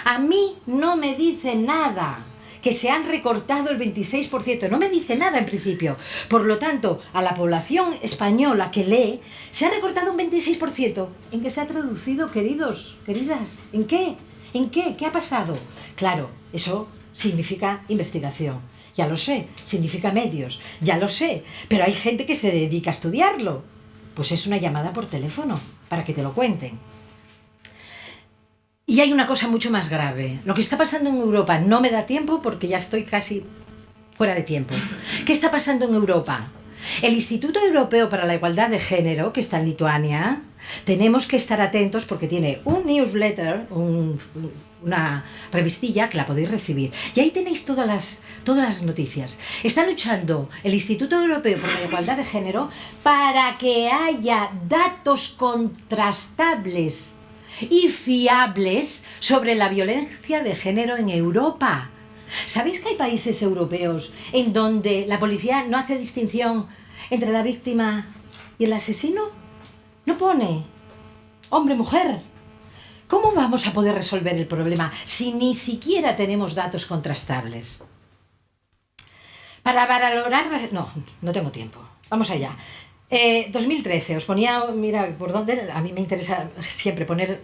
A mí no me dice nada que se han recortado el 26%. No me dice nada en principio. Por lo tanto, a la población española que lee, se ha recortado un 26%. ¿En qué se ha traducido, queridos, queridas? ¿En qué? ¿En qué? ¿Qué ha pasado? Claro, eso significa investigación. Ya lo sé, significa medios. Ya lo sé, pero hay gente que se dedica a estudiarlo. Pues es una llamada por teléfono para que te lo cuenten. Y hay una cosa mucho más grave. Lo que está pasando en Europa no me da tiempo porque ya estoy casi fuera de tiempo. ¿Qué está pasando en Europa? El Instituto Europeo para la Igualdad de Género, que está en Lituania, tenemos que estar atentos porque tiene un newsletter, una revistilla que la podéis recibir. Y ahí tenéis todas las noticias. Está luchando el Instituto Europeo por la Igualdad de Género para que haya datos contrastables y fiables sobre la violencia de género en Europa. ¿Sabéis que hay países europeos en donde la policía no hace distinción entre la víctima y el asesino? No pone hombre-mujer. ¿Cómo vamos a poder resolver el problema si ni siquiera tenemos datos contrastables? Para valorar... No tengo tiempo. Vamos allá. 2013, os ponía, mira, por dónde, a mí me interesa siempre poner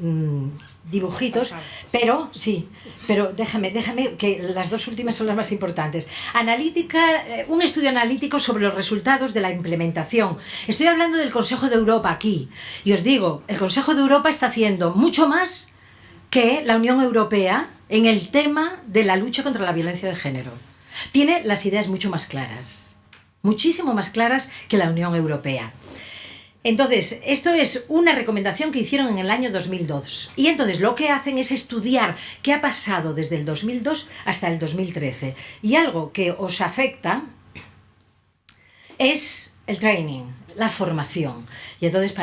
dibujitos, pero sí, pero déjame que las dos últimas son las más importantes. Un estudio analítico sobre los resultados de la implementación. Estoy hablando del Consejo de Europa aquí, y os digo, el Consejo de Europa está haciendo mucho más que la Unión Europea en el tema de la lucha contra la violencia de género. Tiene las ideas mucho más claras. Muchísimo más claras que la Unión Europea. Entonces, esto es una recomendación que hicieron en el año 2002. Y entonces lo que hacen es estudiar qué ha pasado desde el 2002 hasta el 2013. Y algo que os afecta es el training, la formación. Y entonces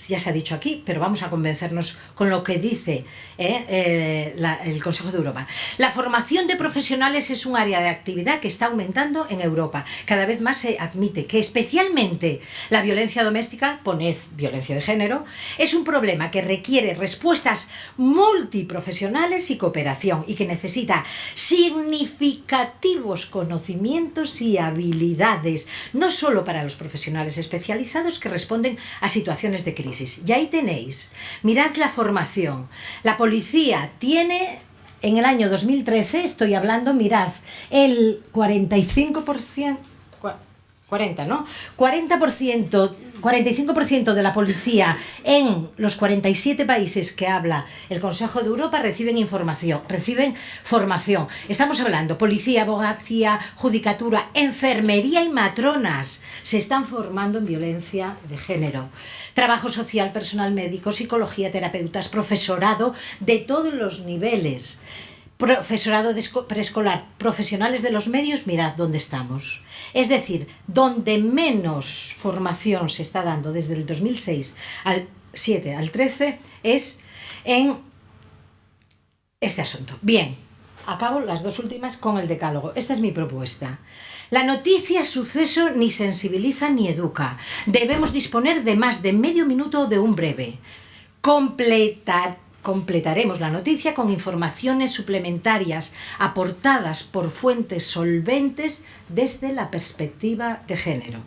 ya se ha dicho aquí, pero vamos a convencernos con lo que dice el Consejo de Europa. La formación de profesionales es un área de actividad que está aumentando en Europa. Cada vez más se admite que especialmente la violencia doméstica, poned violencia de género, es un problema que requiere respuestas multiprofesionales y cooperación y que necesita significativos conocimientos y habilidades, no solo para los profesionales especializados que responden a situaciones de crisis. Y ahí tenéis, mirad la formación. La policía tiene, en el año 2013, estoy hablando, mirad, el 45%, 45% de la policía en los 47 países que habla el Consejo de Europa reciben formación. Estamos hablando policía, abogacía, judicatura, enfermería y matronas se están formando en violencia de género. Trabajo social, personal médico, psicología, terapeutas, profesorado de todos los niveles. Profesorado de preescolar, profesionales de los medios, mirad dónde estamos. Es decir, donde menos formación se está dando desde el 2006 al 7 al 13 es en este asunto. Bien, acabo las dos últimas con el decálogo. Esta es mi propuesta. La noticia suceso ni sensibiliza ni educa. Debemos disponer de más de medio minuto o de un breve. Completaremos la noticia con informaciones suplementarias aportadas por fuentes solventes desde la perspectiva de género.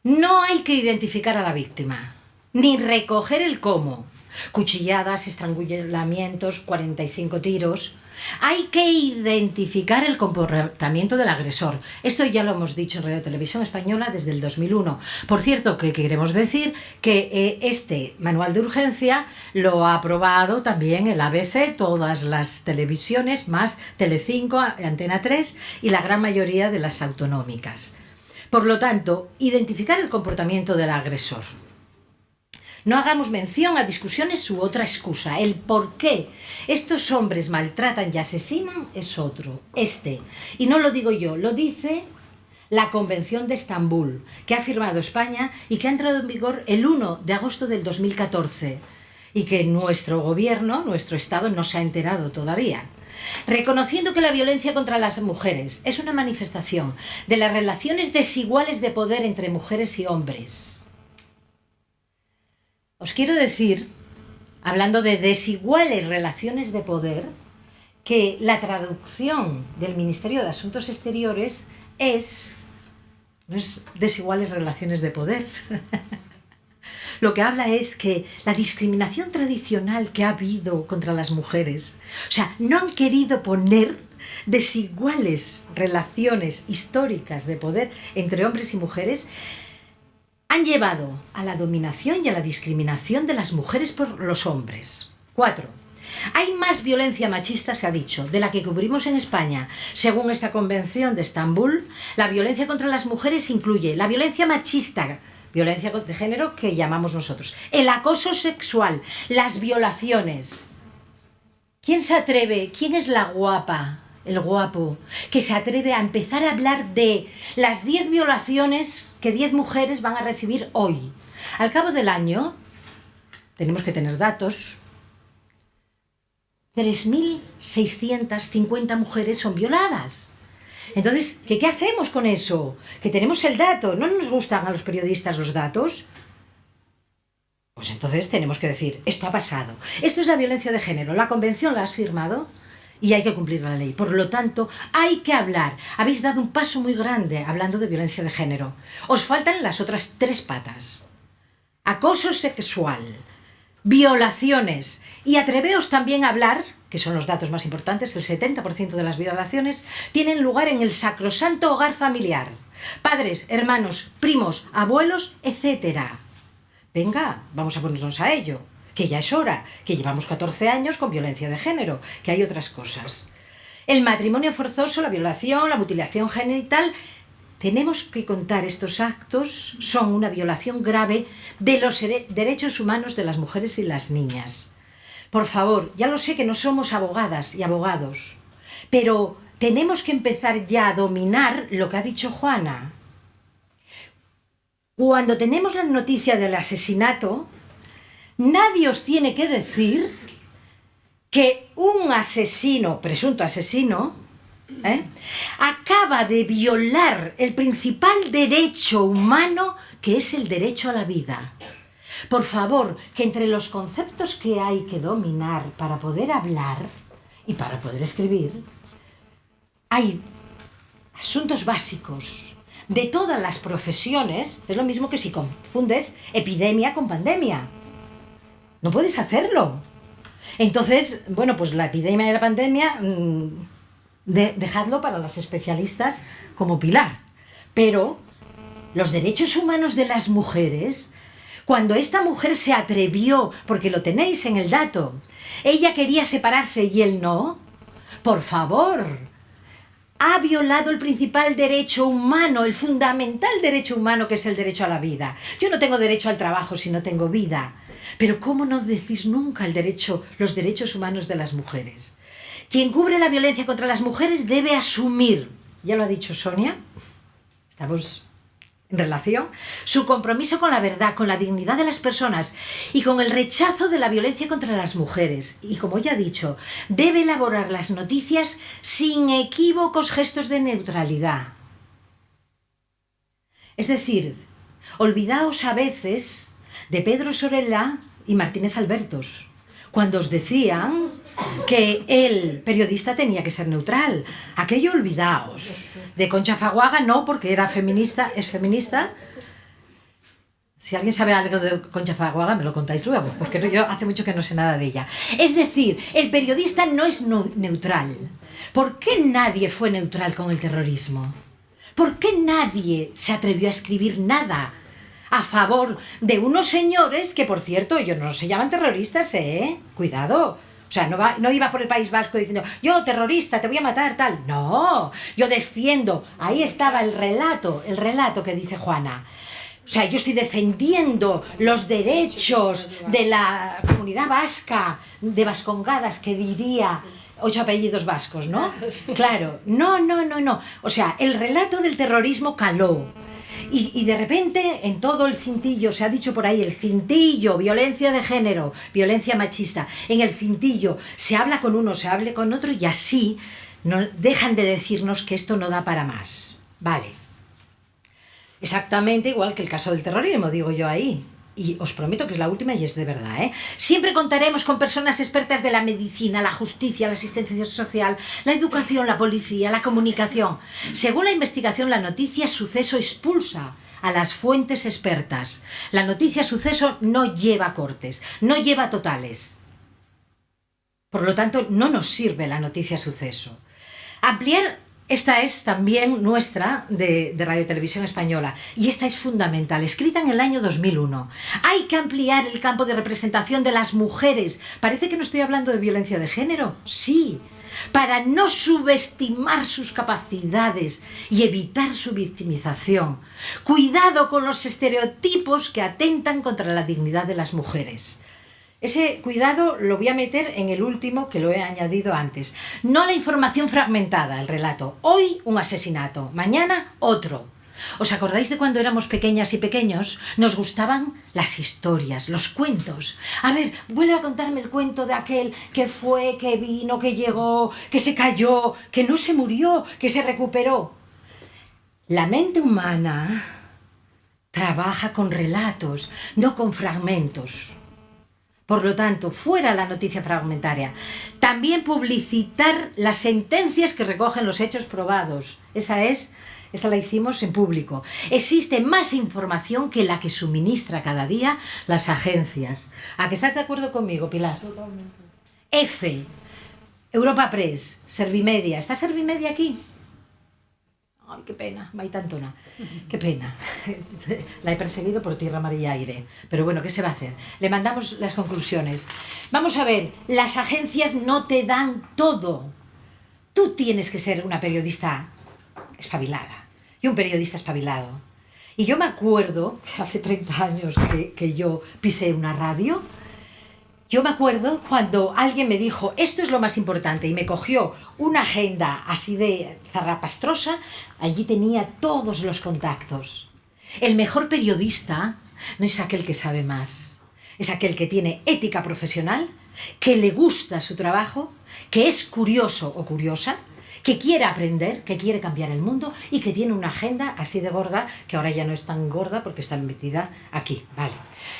No hay que identificar a la víctima, ni recoger el cómo. Cuchilladas, estrangulamientos, 45 tiros. Hay que identificar el comportamiento del agresor. Esto ya lo hemos dicho en Radio Televisión Española desde el 2001. Por cierto, que queremos decir que este manual de urgencia lo ha aprobado también el ABC, todas las televisiones, más Telecinco, Antena 3 y la gran mayoría de las autonómicas. Por lo tanto, identificar el comportamiento del agresor. No hagamos mención a discusiones u otra excusa. El por qué estos hombres maltratan y asesinan es otro, Y no lo digo yo, lo dice la Convención de Estambul, que ha firmado España y que ha entrado en vigor el 1 de agosto del 2014 y que nuestro gobierno, nuestro Estado, no se ha enterado todavía. Reconociendo que la violencia contra las mujeres es una manifestación de las relaciones desiguales de poder entre mujeres y hombres. Os quiero decir, hablando de desiguales relaciones de poder, que la traducción del Ministerio de Asuntos Exteriores no es desiguales relaciones de poder. Lo que habla es que la discriminación tradicional que ha habido contra las mujeres, o sea, no han querido poner desiguales relaciones históricas de poder entre hombres y mujeres, han llevado a la dominación y a la discriminación de las mujeres por los hombres. 4. Hay más violencia machista, se ha dicho, de la que cubrimos en España. Según esta Convención de Estambul, la violencia contra las mujeres incluye la violencia machista, violencia de género que llamamos nosotros, el acoso sexual, las violaciones. ¿Quién se atreve? ¿Quién es la guapa? El guapo, que se atreve a empezar a hablar de las 10 violaciones que 10 mujeres van a recibir hoy. Al cabo del año, tenemos que tener datos, 3.650 mujeres son violadas. Entonces, ¿qué hacemos con eso? Que tenemos el dato, ¿no nos gustan a los periodistas los datos? Pues entonces tenemos que decir, esto ha pasado. Esto es la violencia de género, la convención la has firmado y hay que cumplir la ley. Por lo tanto, hay que hablar. Habéis dado un paso muy grande hablando de violencia de género. Os faltan las otras 3 patas. Acoso sexual, violaciones y atreveos también a hablar, que son los datos más importantes, el 70% de las violaciones tienen lugar en el sacrosanto hogar familiar. Padres, hermanos, primos, abuelos, etc. Venga, vamos a ponernos a ello. Que ya es hora, que llevamos 14 años con violencia de género, que hay otras cosas. El matrimonio forzoso, la violación, la mutilación genital, tenemos que contar estos actos, son una violación grave de los derechos humanos de las mujeres y las niñas. Por favor, ya lo sé que no somos abogadas y abogados, pero tenemos que empezar ya a dominar lo que ha dicho Juana. Cuando tenemos la noticia del asesinato, nadie os tiene que decir que un asesino, presunto asesino, acaba de violar el principal derecho humano, que es el derecho a la vida. Por favor, que entre los conceptos que hay que dominar para poder hablar y para poder escribir, hay asuntos básicos de todas las profesiones. Es lo mismo que si confundes epidemia con pandemia. No puedes hacerlo. Entonces, bueno, pues la epidemia y la pandemia, dejadlo para las especialistas como Pilar. Pero los derechos humanos de las mujeres, cuando esta mujer se atrevió, porque lo tenéis en el dato, ella quería separarse y él no, por favor, ha violado el principal derecho humano, el fundamental derecho humano, que es el derecho a la vida. Yo no tengo derecho al trabajo si no tengo vida. Pero ¿cómo no decís nunca los derechos humanos de las mujeres? Quien cubre la violencia contra las mujeres debe asumir, ya lo ha dicho Sonia, estamos en relación, su compromiso con la verdad, con la dignidad de las personas y con el rechazo de la violencia contra las mujeres. Y como ya he dicho, debe elaborar las noticias sin equívocos gestos de neutralidad. Es decir, olvidaos a veces de Pedro Sorella y Martínez Albertos, cuando os decían que el periodista tenía que ser neutral. Aquello olvidaos. De Concha Faguaga no, porque era feminista, es feminista. Si alguien sabe algo de Concha Faguaga, me lo contáis luego, porque yo hace mucho que no sé nada de ella. Es decir, el periodista no es neutral. ¿Por qué nadie fue neutral con el terrorismo? ¿Por qué nadie se atrevió a escribir nada a favor de unos señores que, por cierto, ellos no se llaman terroristas, ¿eh? Cuidado. O sea, no iba por el País Vasco diciendo, yo terrorista, te voy a matar, tal. No, yo defiendo. Ahí estaba el relato que dice Juana. O sea, yo estoy defendiendo los derechos de la comunidad vasca, de Vascongadas, que diría 8 apellidos vascos, ¿no? Claro, no. O sea, el relato del terrorismo caló. Y de repente, en todo el cintillo, se ha dicho por ahí, el cintillo, violencia de género, violencia machista, en el cintillo se habla con uno, se habla con otro, y así no dejan de decirnos que esto no da para más. Vale. Exactamente igual que el caso del terrorismo, digo yo ahí. Y os prometo que es la última y es de verdad, ¿eh? Siempre contaremos con personas expertas de la medicina, la justicia, la asistencia social, la educación, la policía, la comunicación. Según la investigación, la noticia suceso expulsa a las fuentes expertas. La noticia suceso no lleva cortes, no lleva totales. Por lo tanto, no nos sirve la noticia suceso. Ampliar. Esta es también nuestra, de Radio Televisión Española, y esta es fundamental, escrita en el año 2001. Hay que ampliar el campo de representación de las mujeres. Parece que no estoy hablando de violencia de género. Sí, para no subestimar sus capacidades y evitar su victimización. Cuidado con los estereotipos que atentan contra la dignidad de las mujeres. Ese cuidado lo voy a meter en el último, que lo he añadido antes. No la información fragmentada, el relato. Hoy un asesinato, mañana otro. ¿Os acordáis de cuando éramos pequeñas y pequeños? Nos gustaban las historias, los cuentos. A ver, vuelve a contarme el cuento de aquel que fue, que vino, que llegó, que se cayó, que no se murió, que se recuperó. La mente humana trabaja con relatos, no con fragmentos. Por lo tanto, fuera la noticia fragmentaria. También publicitar las sentencias que recogen los hechos probados. Esa la hicimos en público. Existe más información que la que suministra cada día las agencias. ¿A que estás de acuerdo conmigo, Pilar? Totalmente. F, Europa Press, Servimedia. ¿Está Servimedia aquí? Ay, qué pena, Maitantona, qué pena. La he perseguido por tierra, mar y aire. Pero bueno, ¿qué se va a hacer? Le mandamos las conclusiones. Vamos a ver, las agencias no te dan todo. Tú tienes que ser una periodista espabilada y un periodista espabilado. Y yo me acuerdo, que hace 30 años que yo pisé una radio, yo me acuerdo cuando alguien me dijo, esto es lo más importante, y me cogió una agenda así de zarrapastrosa, allí tenía todos los contactos. El mejor periodista no es aquel que sabe más, es aquel que tiene ética profesional, que le gusta su trabajo, que es curioso o curiosa, que quiere aprender, que quiere cambiar el mundo y que tiene una agenda así de gorda, que ahora ya no es tan gorda porque está metida aquí, vale.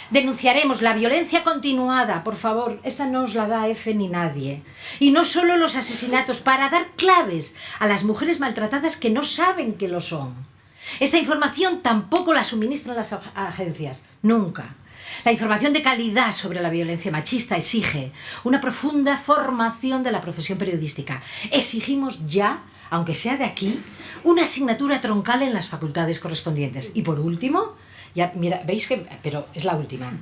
Denunciaremos la violencia continuada, por favor, esta no os la da F ni nadie. Y no solo los asesinatos, para dar claves a las mujeres maltratadas que no saben que lo son. Esta información tampoco la suministran las agencias, nunca. La información de calidad sobre la violencia machista exige una profunda formación de la profesión periodística. Exigimos ya, aunque sea de aquí, una asignatura troncal en las facultades correspondientes. Y por último, ya mira, veis que, pero es la última.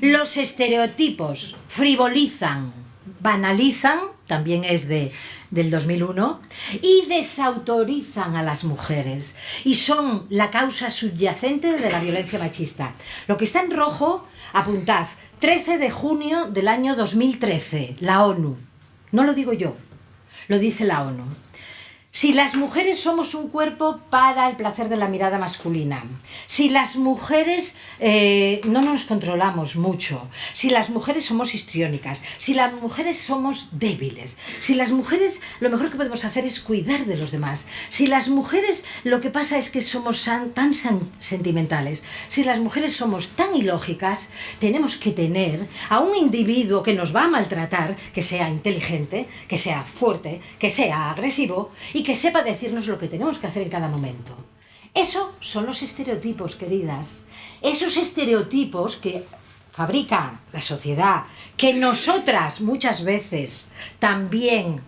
Los estereotipos frivolizan, banalizan, también es del 2001, y desautorizan a las mujeres. Y son la causa subyacente de la violencia machista. Lo que está en rojo, apuntad, 13 de junio del año 2013, la ONU. No lo digo yo, lo dice la ONU. Si las mujeres somos un cuerpo para el placer de la mirada masculina, si las mujeres no nos controlamos mucho, si las mujeres somos histriónicas, si las mujeres somos débiles, si las mujeres lo mejor que podemos hacer es cuidar de los demás, si las mujeres lo que pasa es que somos tan sentimentales, si las mujeres somos tan ilógicas, tenemos que tener a un individuo que nos va a maltratar, que sea inteligente, que sea fuerte, que sea agresivo y que sepa decirnos lo que tenemos que hacer en cada momento. Eso son los estereotipos, queridas. Esos estereotipos que fabrica la sociedad, que nosotras muchas veces también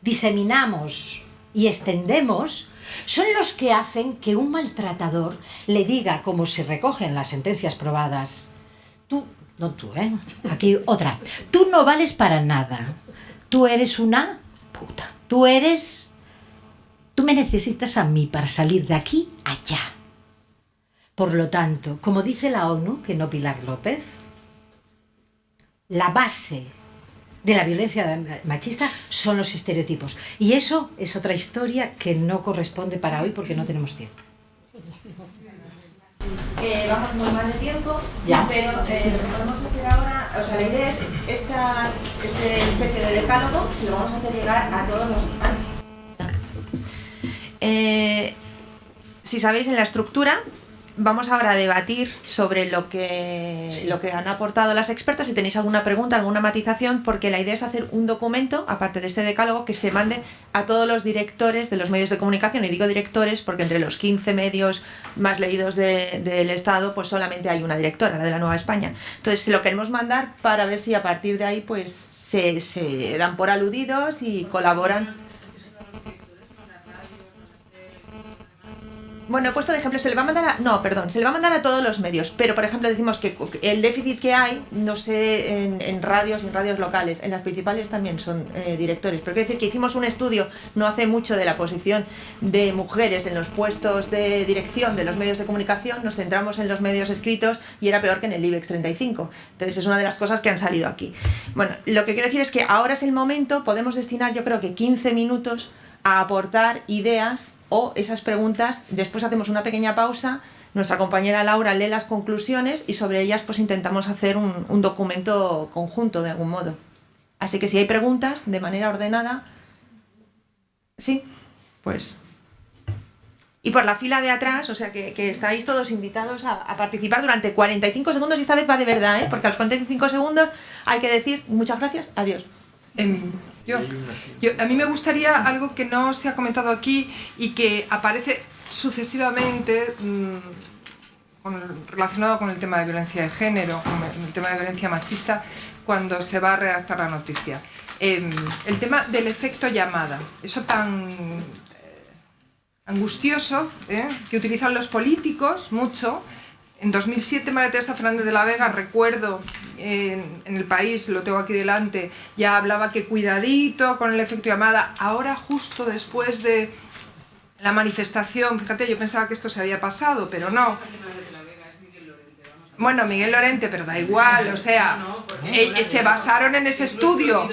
diseminamos y extendemos, son los que hacen que un maltratador le diga, como se recogen las sentencias probadas, tú, no tú, aquí otra, tú no vales para nada, tú eres una puta, tú me necesitas a mí para salir de aquí a allá. Por lo tanto, como dice la ONU, que no Pilar López, la base de la violencia machista son los estereotipos. Y eso es otra historia que no corresponde para hoy porque no tenemos tiempo. Vamos muy mal de tiempo, Ya. pero lo que podemos hacer ahora, o sea, la idea es esta especie de decálogo, se lo vamos a hacer llegar a todos los... si sabéis, en la estructura vamos ahora a debatir sobre lo que han aportado las expertas. Si tenéis alguna pregunta, alguna matización, porque la idea es hacer un documento, aparte de este decálogo, que se mande a todos los directores de los medios de comunicación. Y digo directores porque entre los 15 medios más leídos del Estado, pues solamente hay una directora, la de la Nueva España. Entonces se lo queremos mandar para ver si a partir de ahí pues se dan por aludidos y colaboran. Bueno, he puesto de ejemplo, se le va a mandar a todos los medios, pero por ejemplo decimos que el déficit que hay, no sé, en radios y en radios locales, en las principales también son directores, pero quiero decir que hicimos un estudio no hace mucho de la posición de mujeres en los puestos de dirección de los medios de comunicación, nos centramos en los medios escritos y era peor que en el IBEX 35, entonces es una de las cosas que han salido aquí. Bueno, lo que quiero decir es que ahora es el momento, podemos destinar yo creo que 15 minutos a aportar ideas o esas preguntas, después hacemos una pequeña pausa, nuestra compañera Laura lee las conclusiones y sobre ellas pues intentamos hacer un documento conjunto de algún modo. Así que si hay preguntas de manera ordenada, sí, pues... Y por la fila de atrás, o sea que estáis todos invitados a participar durante 45 segundos y esta vez va de verdad, porque a los 45 segundos hay que decir muchas gracias, adiós. A mí me gustaría algo que no se ha comentado aquí y que aparece sucesivamente relacionado con el tema de violencia de género, con el tema de violencia machista, cuando se va a redactar la noticia. El tema del efecto llamada, eso tan angustioso que utilizan los políticos mucho. En 2007 María Teresa Fernández de la Vega, recuerdo, en El País, lo tengo aquí delante, ya hablaba que cuidadito con el efecto llamada. Ahora, justo después de la manifestación, fíjate, yo pensaba que esto se había pasado, pero no. Bueno, Miguel Lorente, pero da igual, o sea, se basaron en ese estudio.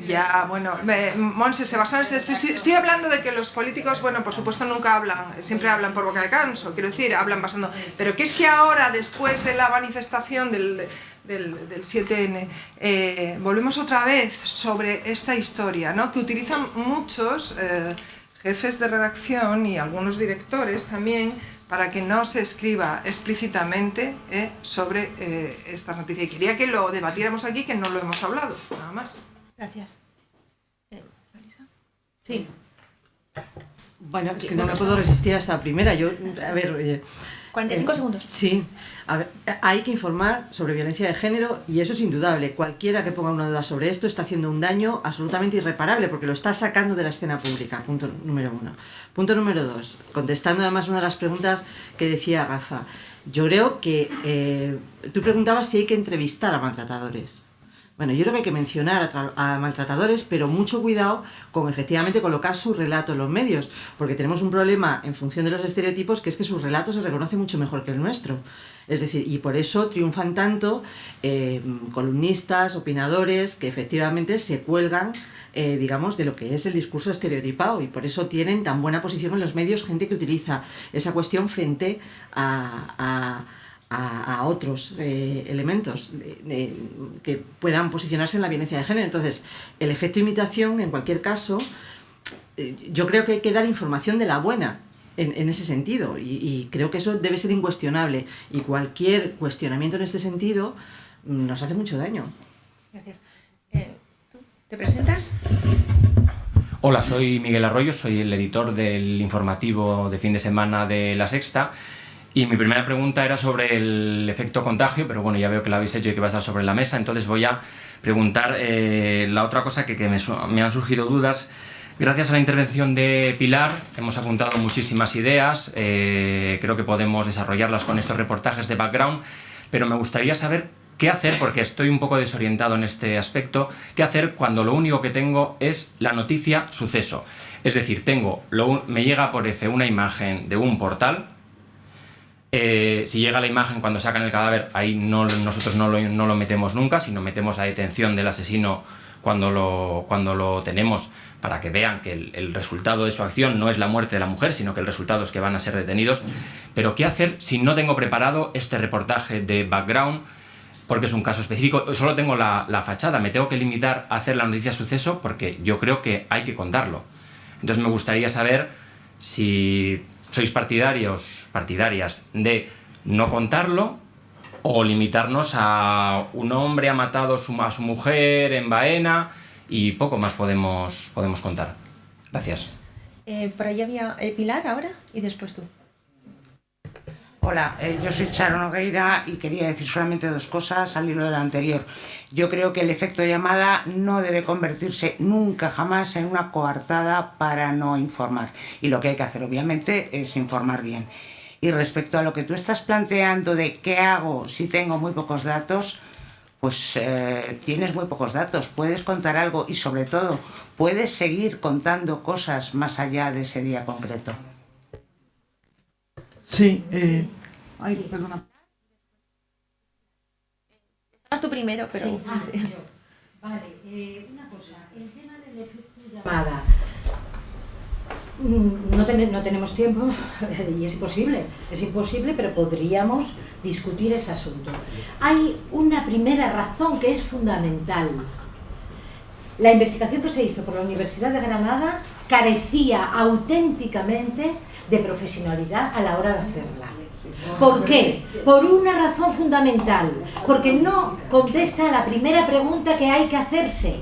Ya, bueno, Monse, se basaron en esto. Estoy hablando de que los políticos, bueno, por supuesto nunca hablan, siempre hablan por boca de canso, quiero decir, hablan basando... Pero que es que ahora, después de la manifestación del 7N, volvemos otra vez sobre esta historia, ¿no? Que utilizan muchos jefes de redacción y algunos directores también para que no se escriba explícitamente sobre estas noticias. Y quería que lo debatiéramos aquí, que no lo hemos hablado, nada más. Gracias. ¿Marisa? Sí. Bueno, es que no me puedo resistir a esta primera. Yo, a ver... 45 segundos. Sí. A ver, hay que informar sobre violencia de género y eso es indudable. Cualquiera que ponga una duda sobre esto está haciendo un daño absolutamente irreparable porque lo está sacando de la escena pública. Punto número 1. Punto número 2. Contestando además una de las preguntas que decía Rafa. Yo creo que tú preguntabas si hay que entrevistar a maltratadores. Bueno, yo creo que hay que mencionar a maltratadores, pero mucho cuidado con efectivamente colocar su relato en los medios, porque tenemos un problema en función de los estereotipos, que es que su relato se reconoce mucho mejor que el nuestro. Es decir, y por eso triunfan tanto columnistas, opinadores, que efectivamente se cuelgan, digamos, de lo que es el discurso estereotipado, y por eso tienen tan buena posición en los medios gente que utiliza esa cuestión frente a otros elementos que puedan posicionarse en la violencia de género. Entonces, el efecto imitación, en cualquier caso, yo creo que hay que dar información de la buena en ese sentido, y creo que eso debe ser incuestionable, y cualquier cuestionamiento en este sentido nos hace mucho daño. Gracias. ¿Tú te presentas? Hola, soy Miguel Arroyo, soy el editor del informativo de fin de semana de La Sexta. Y mi primera pregunta era sobre el efecto contagio, pero bueno, ya veo que lo habéis hecho y que va a estar sobre la mesa, entonces voy a preguntar la otra cosa que me han surgido dudas. Gracias a la intervención de Pilar hemos apuntado muchísimas ideas, creo que podemos desarrollarlas con estos reportajes de background, pero me gustaría saber qué hacer, porque estoy un poco desorientado en este aspecto, qué hacer cuando lo único que tengo es la noticia suceso. Es decir, me llega por F una imagen de un portal. Si llega la imagen cuando sacan el cadáver, ahí nosotros no lo metemos nunca, sino metemos la detención del asesino cuando lo tenemos, para que vean que el resultado de su acción no es la muerte de la mujer, sino que el resultado es que van a ser detenidos. Pero ¿qué hacer si no tengo preparado este reportaje de background? Porque es un caso específico, solo tengo la fachada, me tengo que limitar a hacer la noticia suceso porque yo creo que hay que contarlo. Entonces me gustaría saber si sois partidarias de no contarlo, o limitarnos a un hombre ha matado a su mujer en Baena y poco más podemos contar. Gracias. Por ahí había Pilar ahora y después tú. Hola, yo soy Charo Nogueira y quería decir solamente dos cosas al hilo de lo anterior. Yo creo que el efecto llamada no debe convertirse nunca jamás en una coartada para no informar. Y lo que hay que hacer, obviamente, es informar bien. Y respecto a lo que tú estás planteando de qué hago si tengo muy pocos datos, pues tienes muy pocos datos, puedes contar algo y sobre todo puedes seguir contando cosas más allá de ese día concreto. Sí, ay, perdona. Estabas tú primero, pero... Sí. Vale, una cosa, el tema del efecto llamada. No tenemos tiempo y es imposible, pero podríamos discutir ese asunto. Hay una primera razón que es fundamental. La investigación que se hizo por la Universidad de Granada carecía auténticamente de profesionalidad a la hora de hacerla. ¿Por qué? Por una razón fundamental, porque no contesta a la primera pregunta que hay que hacerse.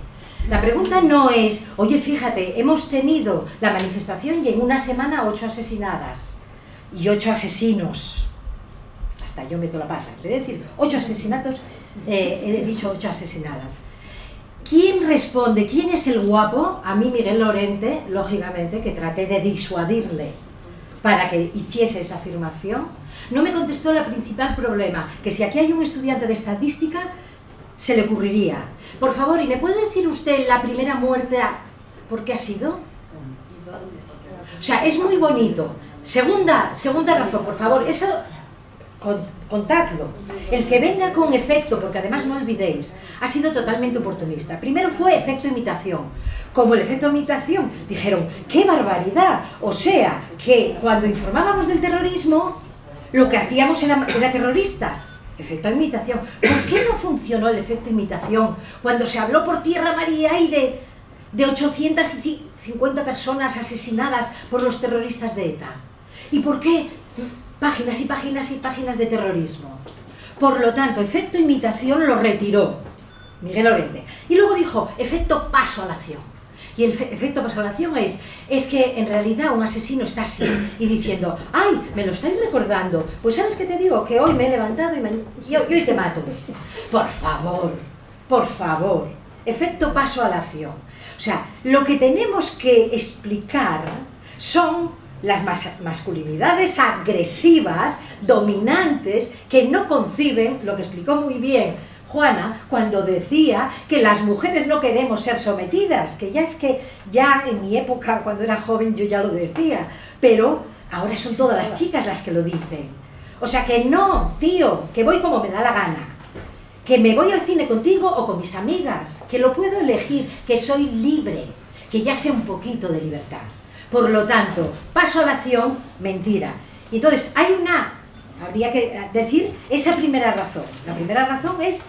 La pregunta no es, oye, fíjate, hemos tenido la manifestación y en una semana 8 asesinadas y 8 asesinos. Hasta yo meto la pata, en vez de decir 8 asesinatos, he dicho 8 asesinadas. ¿Quién responde? ¿Quién es el guapo? A mí Miguel Lorente, lógicamente, que traté de disuadirle para que hiciese esa afirmación, no me contestó el principal problema, que si aquí hay un estudiante de estadística, se le ocurriría. Por favor, ¿y me puede decir usted la primera muerte por qué ha sido? O sea, es muy bonito. Segunda razón, por favor, eso contadlo. El que venga con efecto, porque además no olvidéis, ha sido totalmente oportunista. Primero fue efecto imitación. Como el efecto imitación, dijeron, ¡qué barbaridad! O sea, que cuando informábamos del terrorismo, lo que hacíamos era terroristas. Efecto imitación. ¿Por qué no funcionó el efecto imitación cuando se habló por tierra, mar y aire de 850 personas asesinadas por los terroristas de ETA? ¿Y por qué páginas y páginas y páginas de terrorismo? Por lo tanto, efecto imitación lo retiró Miguel Lorente. Y luego dijo, efecto paso a la acción. Y el efecto paso a la acción es que en realidad un asesino está así y diciendo, ¡ay, me lo estáis recordando! Pues ¿sabes qué te digo? Que hoy me he levantado y hoy te mato. Por favor, efecto paso a la acción. O sea, lo que tenemos que explicar son las masculinidades agresivas, dominantes, que no conciben, lo que explicó muy bien Juana, cuando decía que las mujeres no queremos ser sometidas, que ya en mi época, cuando era joven, yo ya lo decía, pero ahora son todas las chicas las que lo dicen. O sea que no, tío, que voy como me da la gana, que me voy al cine contigo o con mis amigas, que lo puedo elegir, que soy libre, que ya sé un poquito de libertad. Por lo tanto, paso a la acción, mentira. Y entonces, habría que decir esa primera razón. La primera razón es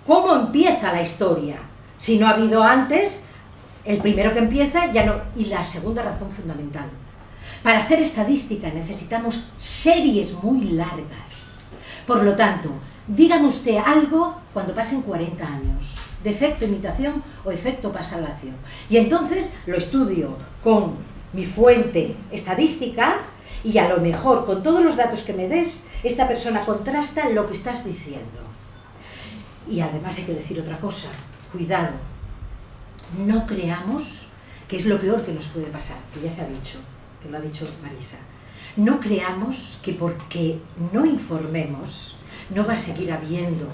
cómo empieza la historia. Si no ha habido antes, el primero que empieza ya no... Y la segunda razón fundamental. Para hacer estadística necesitamos series muy largas. Por lo tanto, dígame usted algo cuando pasen 40 años, de efecto imitación o efecto pasación. Y entonces lo estudio con mi fuente estadística y a lo mejor con todos los datos que me des, esta persona contrasta lo que estás diciendo. Y además hay que decir otra cosa, cuidado, no creamos que es lo peor que nos puede pasar, que ya se ha dicho, que lo ha dicho Marisa. No creamos que porque no informemos no va a seguir habiendo.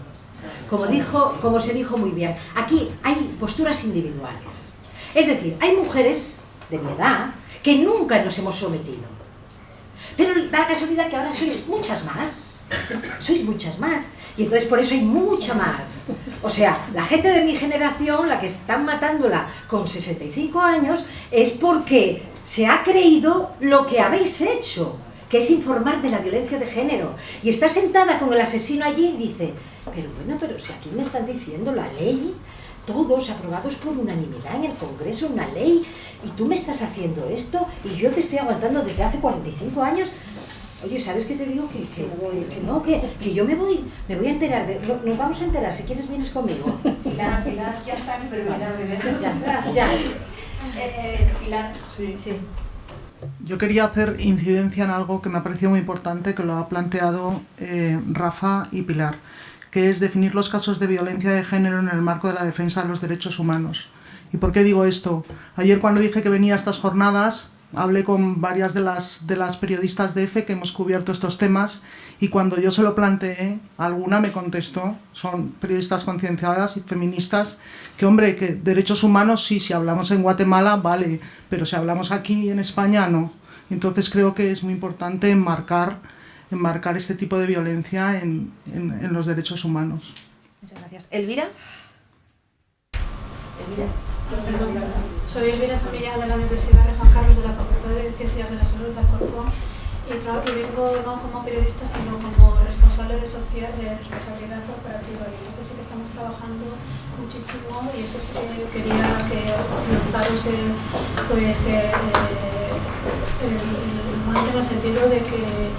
Como se dijo muy bien, aquí hay posturas individuales. Es decir, hay mujeres de mi edad que nunca nos hemos sometido. Pero da la casualidad que ahora sois muchas más. Sois muchas más. Y entonces por eso hay mucha más. O sea, la gente de mi generación, la que están matándola con 65 años, es porque se ha creído lo que habéis hecho, que es informar de la violencia de género. Y está sentada con el asesino allí y dice, pero si aquí me están diciendo la ley, todos aprobados por unanimidad en el Congreso, una ley, y tú me estás haciendo esto, y yo te estoy aguantando desde hace 45 años. Oye, ¿sabes qué te digo? Que yo me voy a enterar nos vamos a enterar, si quieres vienes conmigo. Pilar, ya está, pero ya. Pilar. Sí. Yo quería hacer incidencia en algo que me ha parecido muy importante, que lo ha planteado Rafa y Pilar, que es definir los casos de violencia de género en el marco de la defensa de los derechos humanos. ¿Y por qué digo esto? Ayer cuando dije que venía a estas jornadas, hablé con varias de las periodistas de EFE que hemos cubierto estos temas, y cuando yo se lo planteé, alguna me contestó, son periodistas concienciadas y feministas, que hombre, que derechos humanos sí, si hablamos en Guatemala, vale, pero si hablamos aquí en España, no. Entonces creo que es muy importante enmarcar este tipo de violencia en los derechos humanos. Muchas gracias. ¿Elvira? Soy Elvira Sevilla de la Universidad de San Carlos de la Facultad de Ciencias de la Salud de Alcorcón y vengo no como periodista sino como responsable de responsabilidad corporativa, y entonces sí que estamos trabajando muchísimo, y eso sí que quería que lanzaros el guante en el sentido de que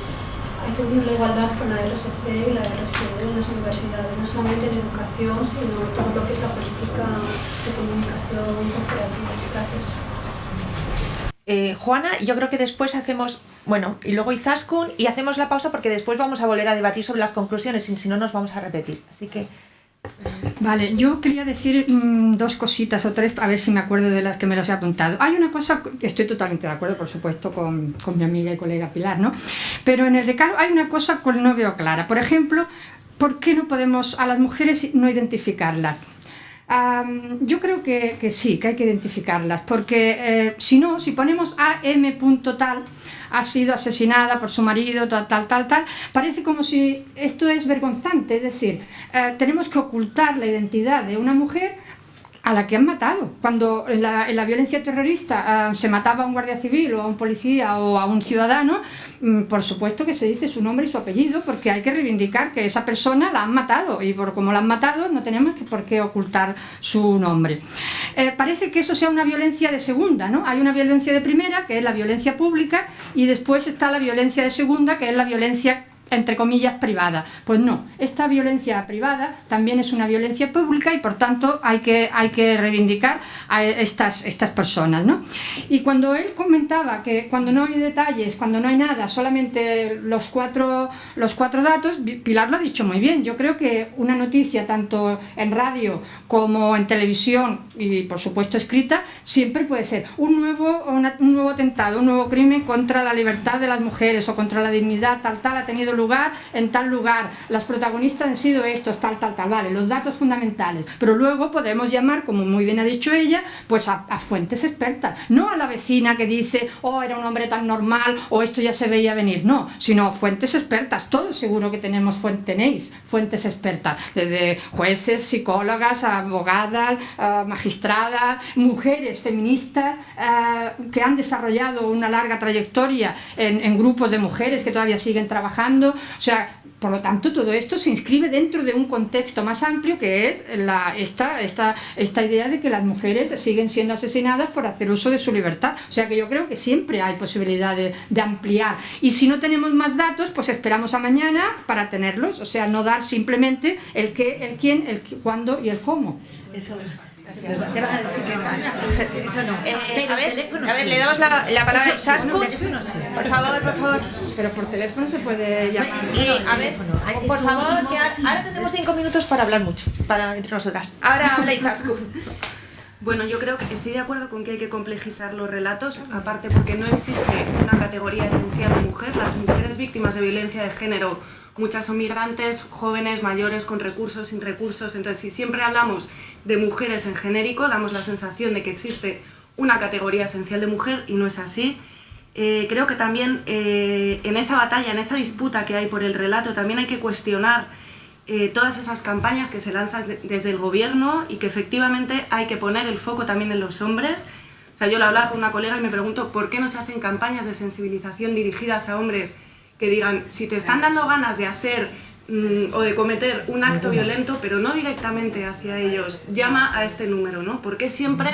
hay que unir la igualdad con la RSC y la RSE en las universidades, no solamente en educación, sino en todo lo que es la política de comunicación corporativa. Gracias. Juana, yo creo que después hacemos, y luego Izaskun, y hacemos la pausa porque después vamos a volver a debatir sobre las conclusiones y si no nos vamos a repetir. Así que... Vale, yo quería decir dos cositas o tres, a ver si me acuerdo de las que me los he apuntado. Hay una cosa, estoy totalmente de acuerdo, por supuesto, con mi amiga y colega Pilar, ¿no? Pero en el decálogo hay una cosa que no veo clara. Por ejemplo, ¿por qué no podemos a las mujeres no identificarlas? Yo creo que sí, que hay que identificarlas, porque si ponemos AM. Tal, ha sido asesinada por su marido, tal, parece como si esto es vergonzante, es decir, tenemos que ocultar la identidad de una mujer a la que han matado. Cuando en la violencia terrorista se mataba a un guardia civil o a un policía o a un ciudadano, por supuesto que se dice su nombre y su apellido, porque hay que reivindicar que esa persona la han matado, y como la han matado no tenemos por qué ocultar su nombre. Parece que eso sea una violencia de segunda, ¿no? Hay una violencia de primera, que es la violencia pública, y después está la violencia de segunda, que es la violencia entre comillas, privada. Pues no, esta violencia privada también es una violencia pública y por tanto hay que reivindicar a estas personas, ¿no? Y cuando él comentaba que cuando no hay detalles, cuando no hay nada, solamente los cuatro datos, Pilar lo ha dicho muy bien. Yo creo que una noticia tanto en radio como en televisión y por supuesto escrita siempre puede ser un nuevo atentado, un nuevo crimen contra la libertad de las mujeres o contra la dignidad, tal, ha tenido lugar en tal lugar, las protagonistas han sido estos, tal, vale, los datos fundamentales, pero luego podemos llamar, como muy bien ha dicho ella, pues a fuentes expertas, no a la vecina que dice, oh, era un hombre tan normal, o esto ya se veía venir, no, sino fuentes expertas. Todos seguro que tenéis fuentes expertas, desde jueces, psicólogas, abogadas, magistradas, mujeres feministas que han desarrollado una larga trayectoria en grupos de mujeres que todavía siguen trabajando. O sea, por lo tanto, todo esto se inscribe dentro de un contexto más amplio que es esta idea de que las mujeres siguen siendo asesinadas por hacer uso de su libertad. O sea que yo creo que siempre hay posibilidad de ampliar. Y si no tenemos más datos, pues esperamos a mañana para tenerlos. O sea, no dar simplemente el qué, el quién, el cuándo y el cómo. Eso es. Te van a decir que tal. Eso no. A ver, le damos la palabra a Izaskun. Por favor. Pero por teléfono se puede llamar. A ver, por favor, que ahora tenemos 5 minutos para hablar mucho, entre nosotras. Ahora habla Izaskun. Bueno, yo creo que estoy de acuerdo con que hay que complejizar los relatos, aparte porque no existe una categoría esencial de mujer. Las mujeres víctimas de violencia de género, muchas son migrantes, jóvenes, mayores, con recursos, sin recursos. Entonces, si siempre hablamos de mujeres en genérico, damos la sensación de que existe una categoría esencial de mujer y no es así. Creo que también en esa batalla, en esa disputa que hay por el relato, también hay que cuestionar todas esas campañas que se lanzan desde el gobierno y que efectivamente hay que poner el foco también en los hombres. O sea, yo lo hablaba con una colega y me pregunto ¿por qué no se hacen campañas de sensibilización dirigidas a hombres que digan, si te están dando ganas de hacer o de cometer un acto violento, pero no directamente hacia ellos, llama a este número, ¿no? Porque siempre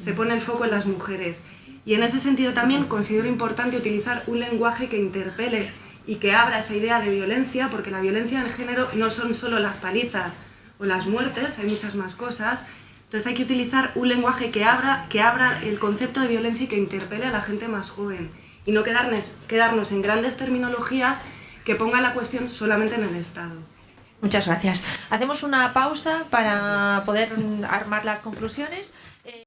se pone el foco en las mujeres. Y en ese sentido también considero importante utilizar un lenguaje que interpele y que abra esa idea de violencia, porque la violencia de género no son solo las palizas o las muertes, hay muchas más cosas. Entonces hay que utilizar un lenguaje que abra el concepto de violencia y que interpele a la gente más joven. Y no quedarnos en grandes terminologías que pongan la cuestión solamente en el Estado. Muchas gracias. Hacemos una pausa para poder armar las conclusiones.